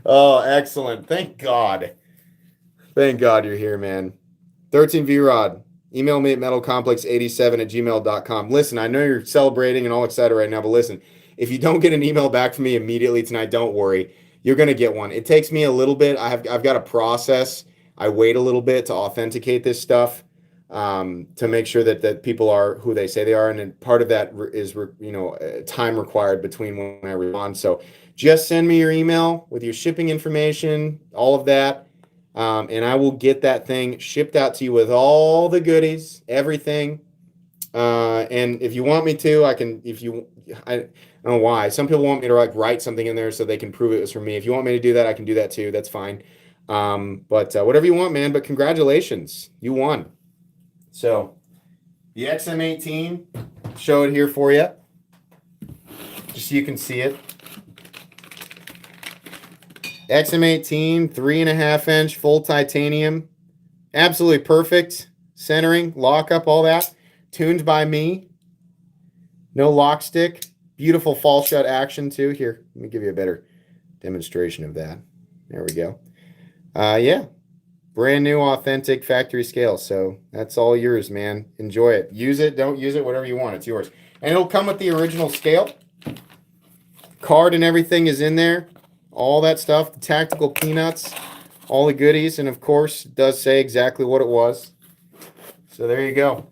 Oh, excellent. Thank God you're here, man. 13 V-Rod. Email me at metalcomplex87@gmail.com. Listen, I know you're celebrating and all excited right now, but listen, if you don't get an email back from me immediately tonight, don't worry. You're going to get one. It takes me a little bit. I've got a process. I wait a little bit to authenticate this stuff to make sure that people are who they say they are. And then part of that is, time required between when I respond. So just send me your email with your shipping information, all of that. And I will get that thing shipped out to you with all the goodies, everything. And if you want me to, I can, I don't know why. Some people want me to write something in there so they can prove it was from me. If you want me to do that, I can do that too. That's fine. But whatever you want, man. But congratulations. You won. So the XM18, show it here for you. Just so you can see it. XM18, 3.5 inch full titanium. Absolutely perfect. Centering, lockup, all that. Tuned by me. No lock stick. Beautiful fall shut action too. Here, let me give you a better demonstration of that. There we go. Yeah. Brand new, authentic factory scale. So that's all yours, man. Enjoy it. Use it, don't use it, whatever you want. It's yours. And it'll come with the original scale. Card and everything is in there. All that stuff, the tactical peanuts, all the goodies, and of course, it does say exactly what it was. So there you go.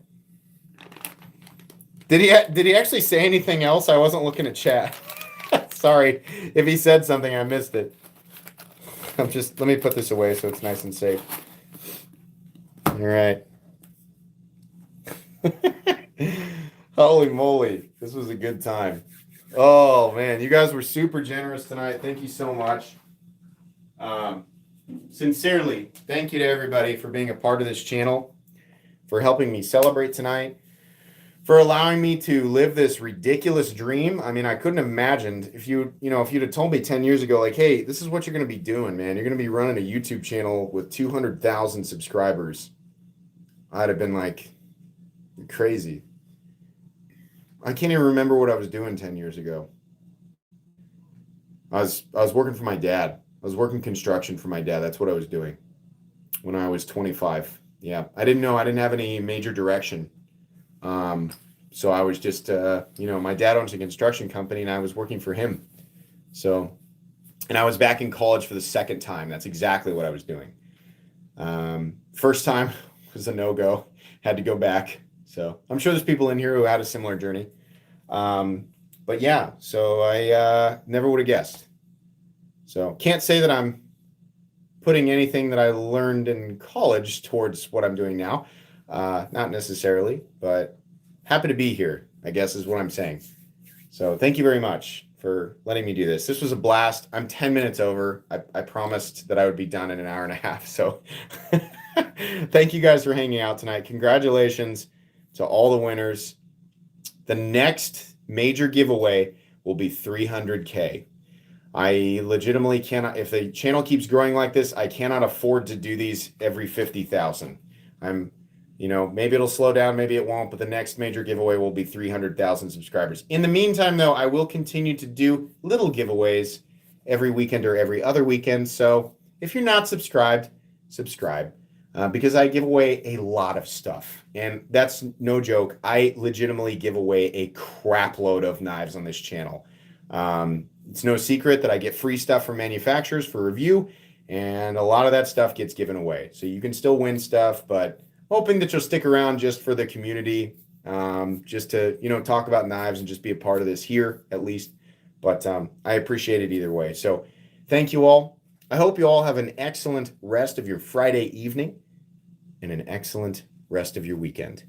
Did he actually say anything else? I wasn't looking at chat. Sorry if he said something, I missed it. Let me put this away so it's nice and safe. All right. Holy moly, this was a good time. Oh, man, you guys were super generous tonight. Thank you so much. Sincerely, thank you to everybody for being a part of this channel, for helping me celebrate tonight, for allowing me to live this ridiculous dream. I mean, I couldn't have imagined if you'd have told me 10 years ago, like, hey, this is what you're going to be doing, man. You're going to be running a YouTube channel with 200,000 subscribers. I'd have been like, you're crazy. I can't even remember what I was doing 10 years ago. I was working for my dad. I was working construction for my dad. That's what I was doing when I was 25. Yeah. I didn't have any major direction. So I was just, my dad owns a construction company and I was working for him. So, and I was back in college for the second time. That's exactly what I was doing. First time was a no-go. Had to go back. So I'm sure there's people in here who had a similar journey. But yeah, so I never would have guessed. So can't say that I'm putting anything that I learned in college towards what I'm doing now. Not necessarily, but happy to be here, I guess is what I'm saying. So thank you very much for letting me do this. This was a blast. I'm 10 minutes over. I promised that I would be done in an hour and a half. So thank you guys for hanging out tonight. Congratulations to all the winners. The next major giveaway will be 300K. I legitimately cannot, if the channel keeps growing like this, I cannot afford to do these every 50,000. Maybe it'll slow down, maybe it won't, but the next major giveaway will be 300,000 subscribers. In the meantime, though, I will continue to do little giveaways every weekend or every other weekend. So if you're not subscribed, subscribe. Because I give away a lot of stuff. And that's no joke. I legitimately give away a crap load of knives on this channel. It's no secret that I get free stuff from manufacturers for review, and a lot of that stuff gets given away. So you can still win stuff, but hoping that you'll stick around just for the community, just to, talk about knives and just be a part of this here at least. But I appreciate it either way. So thank you all. I hope you all have an excellent rest of your Friday evening and an excellent rest of your weekend.